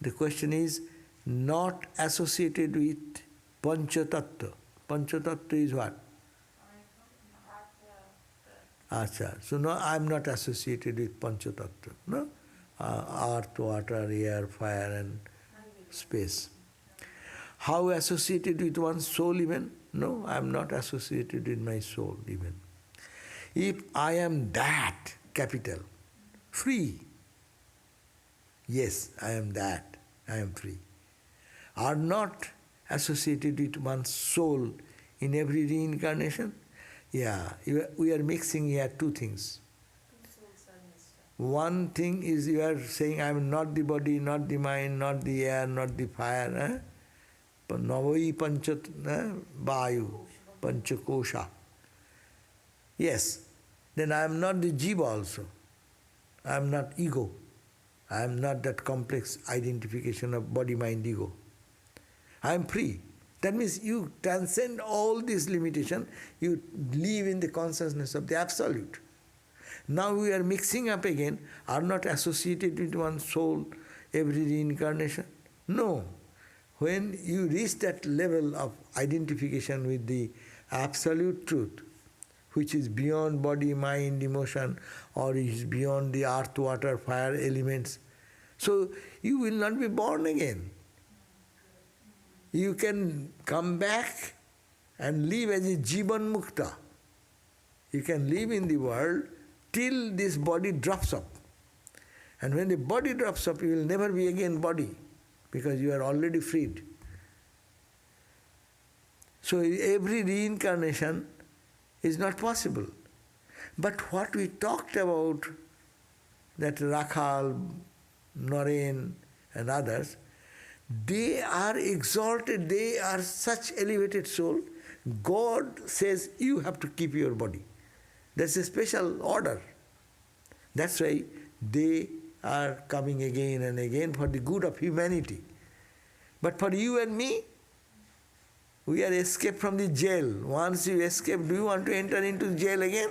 The question is, not associated with Pancha Tattva. Pancha Tattva is what? Acha. So no, I am not associated with Pancha Tattva. No? Earth, water, air, fire and space. How associated with one's soul even? No, I am not associated with my soul even. If I am that, capital, free, yes, I am that, I am free, are not associated with one's soul in every reincarnation? Yeah, we are mixing here 2 things. One thing is you are saying, I am not the body, not the mind, not the air, not the fire. Navai panchat vayu, panchakosha. Yes, then I am not the jiva also. I am not ego. I am not that complex identification of body, mind, ego. I am free. That means you transcend all this limitation, you live in the consciousness of the Absolute. Now we are mixing up again, are not associated with one soul every reincarnation. No. When you reach that level of identification with the absolute truth, which is beyond body, mind, emotion, or is beyond the earth, water, fire elements, so you will not be born again. You can come back and live as a Jivan Mukta. You can live in the world till this body drops up. And when the body drops up, you will never be again body, because you are already freed. So every reincarnation is not possible. But what we talked about, that Rakhal, Naren and others, they are exalted, they are such elevated soul. God says you have to keep your body. That's a special order. That's why they are coming again and again for the good of humanity. But for you and me, we are escaped from the jail. Once you escape, do you want to enter into jail again?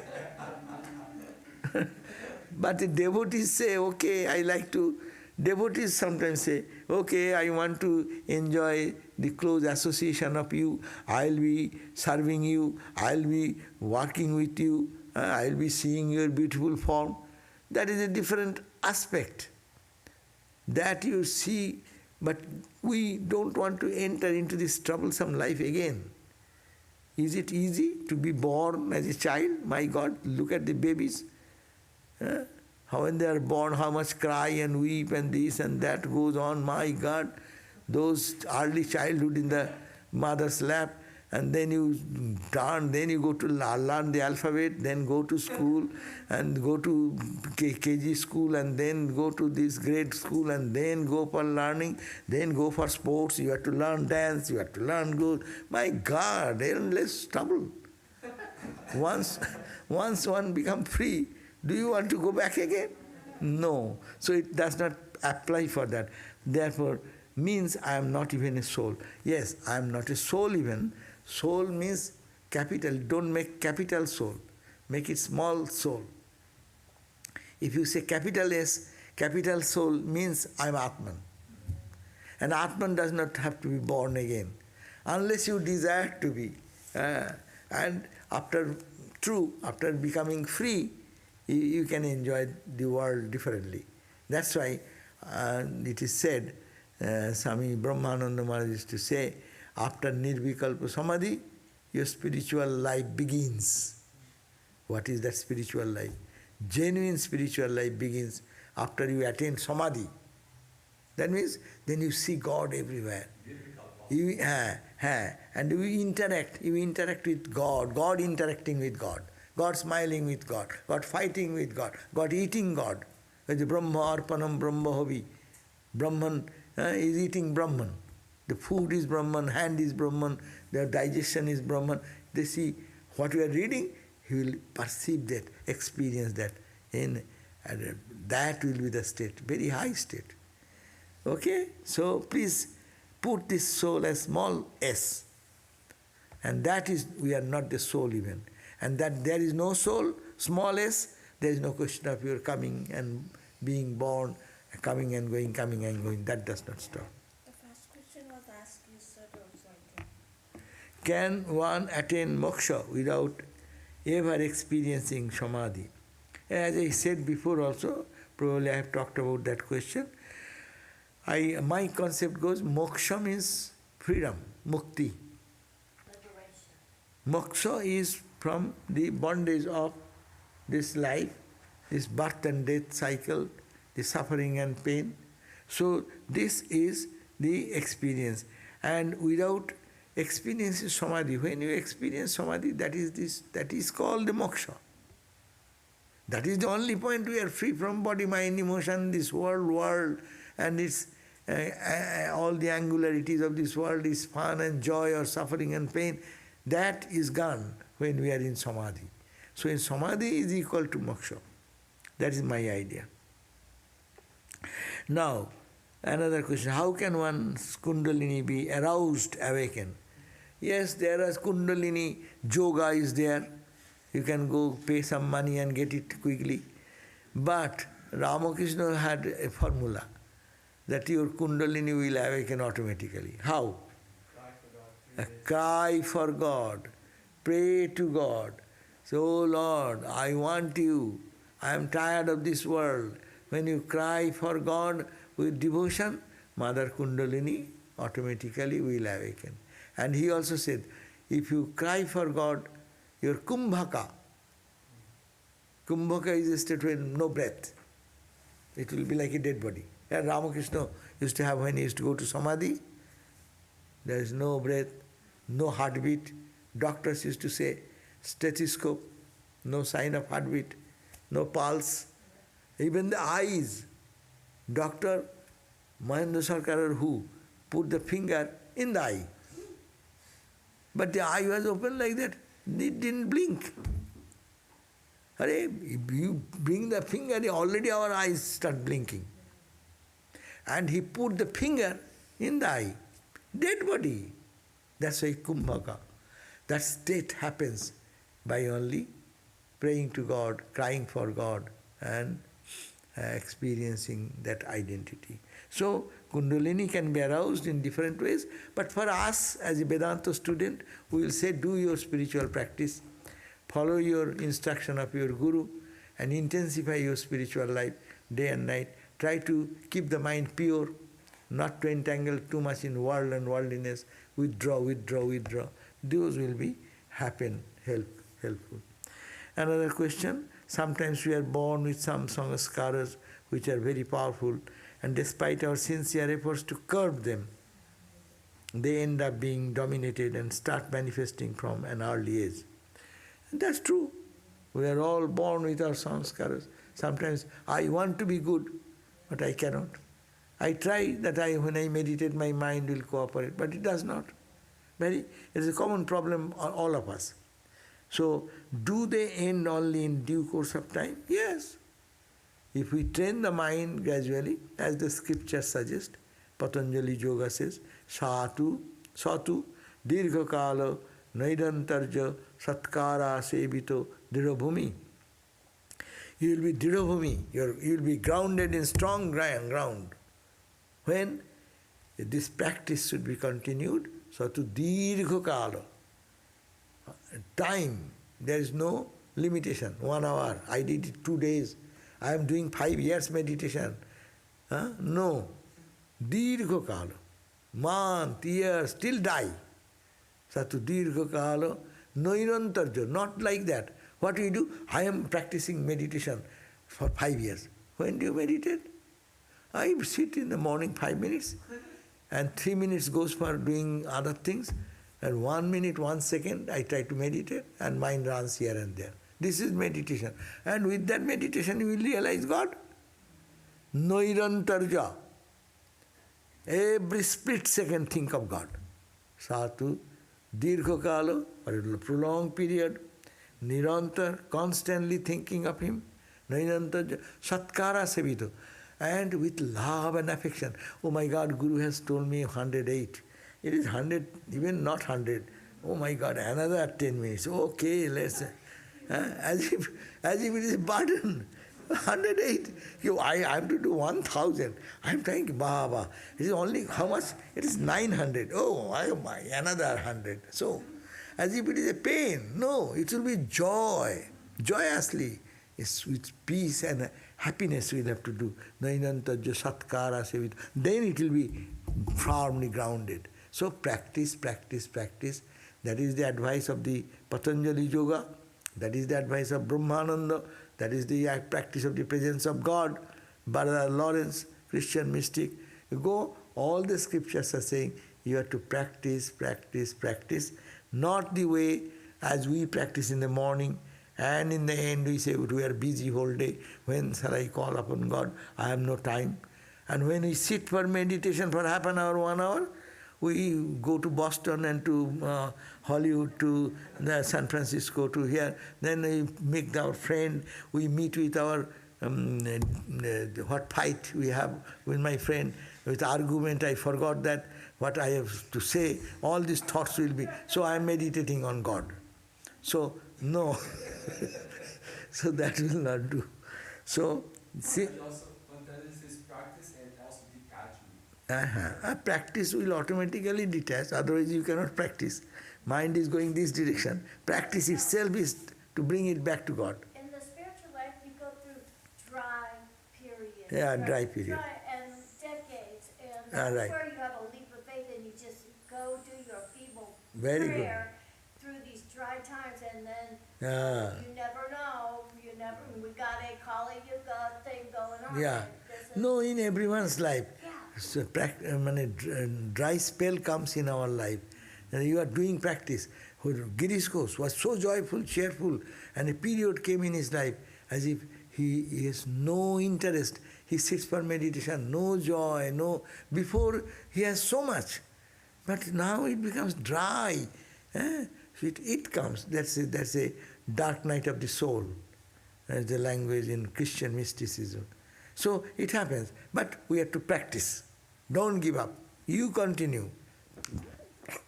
But the devotees say, okay, I like to. Devotees sometimes say, okay, I want to enjoy the close association of you. I'll be serving you. I'll be working with you. I'll be seeing your beautiful form. That is a different aspect. That you see, but we don't want to enter into this troublesome life again. Is it easy to be born as a child? My God, look at the babies. How when they are born, how much cry and weep and this and that goes on. My God, those early childhood in the mother's lap, and then you turn, then you go to learn the alphabet, then go to school, and go to KG school, and then go to this grade school, and then go for learning, then go for sports. You have to learn dance, you have to learn good. My God, endless trouble. Once one become free, do you want to go back again? No. So it does not apply for that. Therefore, means I am not even a soul. Yes, I am not a soul even. Soul means capital. Don't make capital soul. Make it small soul. If you say capital S, capital soul means I am Atman. And Atman does not have to be born again. Unless you desire to be. And after becoming free, you can enjoy the world differently. That's why it is said, Swami Brahmananda Maharaj used to say, after Nirvikalpa Samadhi, your spiritual life begins. What is that spiritual life? Genuine spiritual life begins after you attain Samadhi. That means then you see God everywhere. And you interact with God, God interacting with God, God smiling with God, God fighting with God, God eating God. The Brahma Arpanam Brahma Hovi. Brahman is eating Brahman. The food is Brahman, hand is Brahman, their digestion is Brahman. They see what we are reading, he will perceive that, experience that. And that will be the state, very high state. Okay? So please put this soul as small s. And that is, we are not the soul even. And that there is no soul, small s, there is no question of your coming and being born, coming and going, coming and going. That does not stop. The first question was asked, you said also, I think. Can one attain moksha without ever experiencing samadhi? As I said before also, probably I have talked about that question. My concept goes, moksha means freedom, mukti. Liberation. Moksha is from the bondage of this life, this birth and death cycle, the suffering and pain. So this is the experience. And without experiencing samadhi, when you experience samadhi, that is called the moksha. That is the only point we are free from body, mind, emotion, this world, and its all the angularities of this world is fun and joy or suffering and pain. That is gone when we are in samadhi. So in samadhi is equal to moksha. That is my idea. Now, another question, how can one's Kundalini be aroused, awakened? Yes, there is Kundalini, yoga is there. You can go pay some money and get it quickly. But Ramakrishna had a formula that your Kundalini will awaken automatically. How? Cry for God. Pray to God. So, oh Lord, I want you. I am tired of this world. When you cry for God with devotion, Mother Kundalini automatically will awaken. And he also said, if you cry for God, your kumbhaka is a state with no breath. It will be like a dead body. And Ramakrishna used to have when he used to go to Samadhi. There is no breath, no heartbeat. Doctors used to say, stethoscope, no sign of heartbeat, no pulse. Even the eyes. Dr. Mahendranath Gupta, who put the finger in the eye. But the eye was open like that. It didn't blink. If you bring the finger, already our eyes start blinking. And he put the finger in the eye. Dead body. That's why kumbhaka. That state happens by only praying to God, crying for God, and experiencing that identity. So, Kundalini can be aroused in different ways, but for us as a Vedanta student, we will say, do your spiritual practice, follow your instruction of your Guru, and intensify your spiritual life day and night. Try to keep the mind pure, not to entangle too much in world and worldliness. Withdraw. Those will be helpful. Another question, sometimes we are born with some sanskaras which are very powerful, and despite our sincere efforts to curb them, they end up being dominated and start manifesting from an early age. And that's true. We are all born with our sanskaras. Sometimes I want to be good, but I cannot. I try that when I meditate, my mind will cooperate, but it does not. It is a common problem on all of us. So, do they end only in due course of time? Yes. If we train the mind gradually, as the scripture suggests, Patanjali Yoga says, Satu, Dirghakala, Naidantarja, Satkara, Sevito, Dridhabhumi. You will be Dridhabhumi, you will be grounded in strong ground. When this practice should be continued, Satu Dirghakala. Time, there is no limitation. 1 hour, I did it 2 days. I am doing 5 years meditation. No. Dirgha kala. Month, years, till die. Satu dirgha kala. Noirantarja. Not like that. What do you do? I am practicing meditation for 5 years. When do you meditate? I sit in the morning 5 minutes, and 3 minutes goes for doing other things, and 1 minute, 1 second I try to meditate, and mind runs here and there. This is meditation. And with that meditation you will realize God. Noirantarja. Every split second think of God. Satu, dirgha kala, for a prolonged period. Nirantar, constantly thinking of Him. Noirantarja, satkara sevito. And with love and affection. Oh my God, Guru has told me 108. It is 100, even not 100. Oh my God, another 10 minutes. Okay, let's... As if it is a burden. 108. I have to do 1,000. I am trying, Baba. It is only how much? It is 900. Oh, another 100. So, as if it is a pain. No, it will be joy. Joyously. It's with peace and happiness we will have to do. Nainantajya satkara sevita. Then it will be firmly grounded. So, practice. That is the advice of the Patanjali Yoga. That is the advice of Brahmananda. That is the practice of the presence of God. Brother Lawrence, Christian mystic. You go, all the scriptures are saying you have to practice. Not the way as we practice in the morning, and in the end we say we are busy whole day. When shall I call upon God? I have no time. And when we sit for meditation for half an hour, 1 hour, we go to Boston and to Hollywood, to San Francisco, to here. Then we make our friend, we meet with our what fight we have with my friend, with argument, I forgot that what I have to say, all these thoughts will be, so I am meditating on God. So, no. So that will not do. So, see. One tendency is practice and also detachment. Practice will automatically detach, otherwise you cannot practice. Mind is going this direction. Practice itself is to bring it back to God. In the spiritual life, you go through dry periods. Yeah, dry period. Dry and decades. And that's right. where you have a leap of faith and you just go do your feeble Very prayer through these dry times, and then you never know. We got a Kali-yuga thing going on. Yeah. No, in everyone's life. Yeah. So, dry spell comes in our life. And you are doing practice. Girish Ghosh was so joyful, cheerful, and a period came in his life as if he has no interest. He sits for meditation, no joy, no. Before he has so much, but now it becomes dry. It comes. That's a dark night of the soul. That's the language in Christian mysticism. So it happens, but we have to practice. Don't give up. You continue.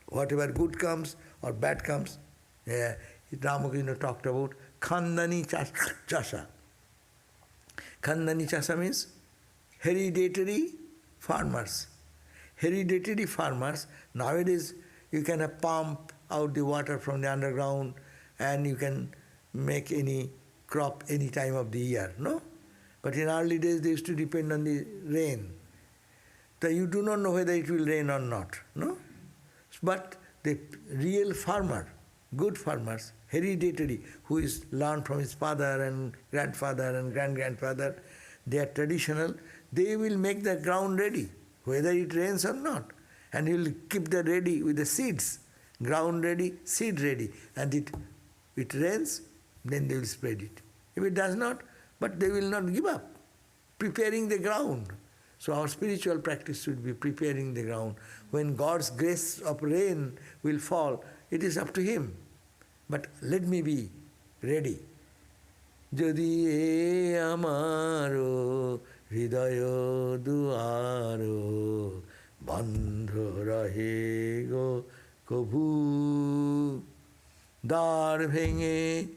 Whatever good comes or bad comes, Ramakrishna talked about Khandani Chasa. Khandani Chasa means hereditary farmers. Hereditary farmers, nowadays you can pump out the water from the underground and you can make any crop any time of the year, no? But in early days they used to depend on the rain. So you do not know whether it will rain or not, no? But the real farmer, good farmers, hereditary, who is learned from his father and grandfather and great-grandfather, they are traditional, they will make the ground ready, whether it rains or not. And he will keep that ready with the seeds, ground ready, seed ready. And it rains, then they will spread it. If it does not, but they will not give up, preparing the ground. So our spiritual practice should be preparing the ground. When God's grace of rain will fall, it is up to Him. But let me be ready. Jodi e amaro hridayo duaro bandho rahe go kobhu dar bhenge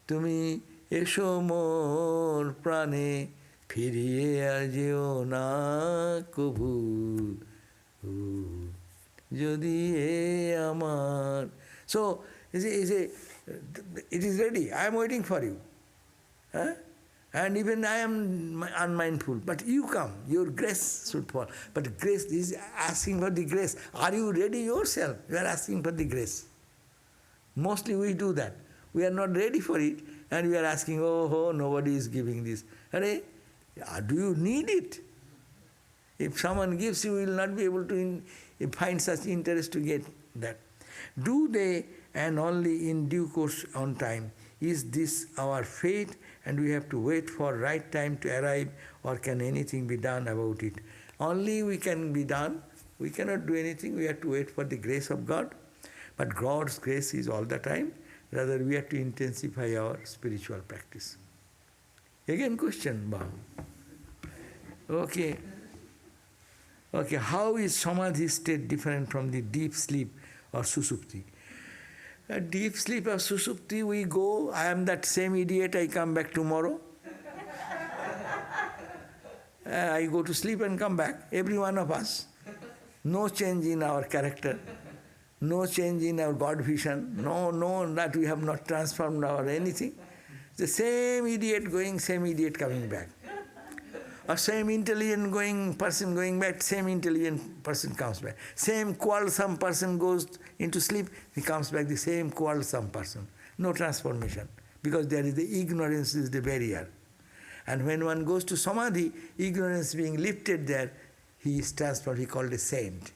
tumi esho mor prane ফিরিয়ে যেও না কভু যদি এ আমার. So it is ready. I am waiting for you. And even I am unmindful. But you come, your grace should fall. But grace is asking for the grace. Are you ready yourself? You are asking for the grace. Mostly we do that. We are not ready for it and we are asking, oh, nobody is giving this. Do you need it? If someone gives, you will not be able to find such interest to get that. Do they, and only in due course on time? Is this our fate and we have to wait for right time to arrive, or can anything be done about it? Only we can be done. We cannot do anything. We have to wait for the grace of God. But God's grace is all the time. Rather, we have to intensify our spiritual practice. Again question, Bhav. Okay, how is Samadhi state different from the deep sleep or Susupti? Deep sleep or Susupti, we go, I am that same idiot, I come back tomorrow. I go to sleep and come back, every one of us. No change in our character, no change in our God vision, no, that we have not transformed or anything. The same idiot going, same idiot coming back. Or same intelligent person going back, same intelligent person comes back. Same quarrelsome person goes into sleep, he comes back the same quarrelsome person. No transformation, because there is the ignorance is the barrier. And when one goes to Samadhi, ignorance being lifted there, he is transformed, he called a saint.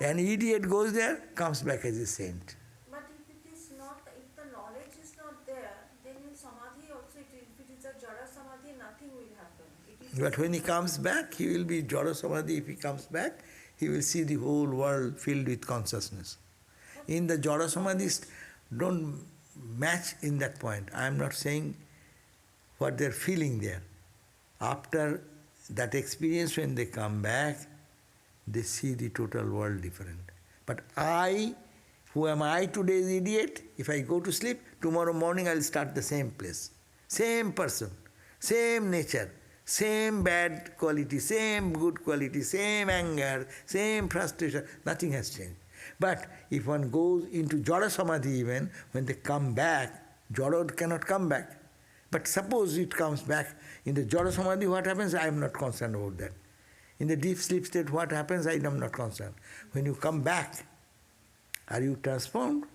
An idiot goes there, comes back as a saint. But if it is not, if the knowledge is not there, then in Samadhi also, if it is a Jara Samadhi, nothing will happen. But when he comes back, he will be Jara Samadhi. If he comes back, he will see the whole world filled with consciousness. In the Jara Samadhi, don't match in that point. I am not saying what they are feeling there. After that experience, when they come back, they see the total world different. But I, who am I today's idiot? If I go to sleep, tomorrow morning I'll start the same place. Same person, same nature, same bad quality, same good quality, same anger, same frustration. Nothing has changed. But if one goes into Jada Samadhi even, when they come back, Jada cannot come back. But suppose it comes back, in the Jada Samadhi what happens? I am not concerned about that. In the deep sleep state what happens? I am not concerned. When you come back, are you transformed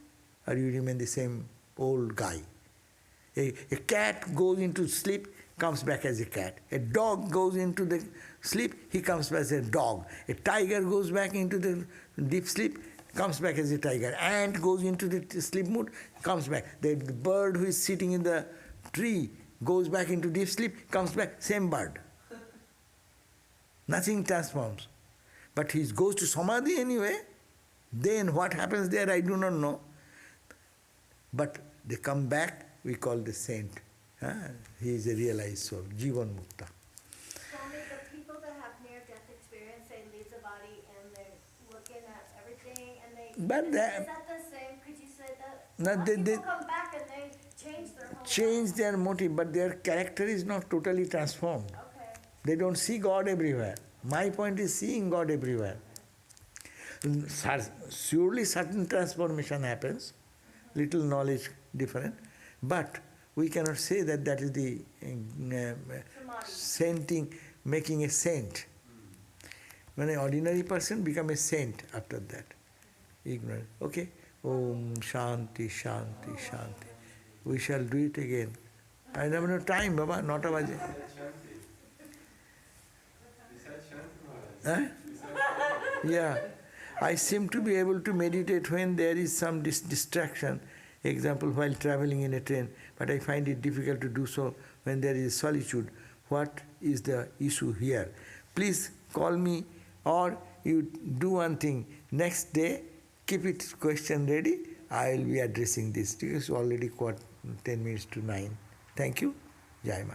or you remain the same old guy? A cat goes into sleep, comes back as a cat. A dog goes into the sleep, he comes back as a dog. A tiger goes back into the deep sleep, comes back as a tiger. Ant goes into the sleep mood, comes back. The bird who is sitting in the tree goes back into deep sleep, comes back, same bird. Nothing transforms. But he goes to Samadhi anyway. Then what happens there, I do not know. But they come back, we call the saint. He is a realized soul, Jivan Mukta. Swami, the people that have near-death experience, they leave the body and they're looking at everything and they... But is that the same? Could you say that? No, People come back and they change their whole change life. their motive, but their character is not totally transformed. Okay. They don't see God everywhere. My point is seeing God everywhere. Surely certain transformation happens, little knowledge different, but we cannot say that that is the sainting, making a saint. When an ordinary person become a saint after that, ignorant. Okay? Om Shanti, Shanti, Shanti. We shall do it again. I have no time, Baba, not a baje. Huh? Yeah. I seem to be able to meditate when there is some distraction, example while traveling in a train, but I find it difficult to do so when there is solitude. What is the issue here? Please call me, or you do one thing. Next day, keep it question ready. I will be addressing this. It is already 10 minutes to 9. Thank you. Jai Ma.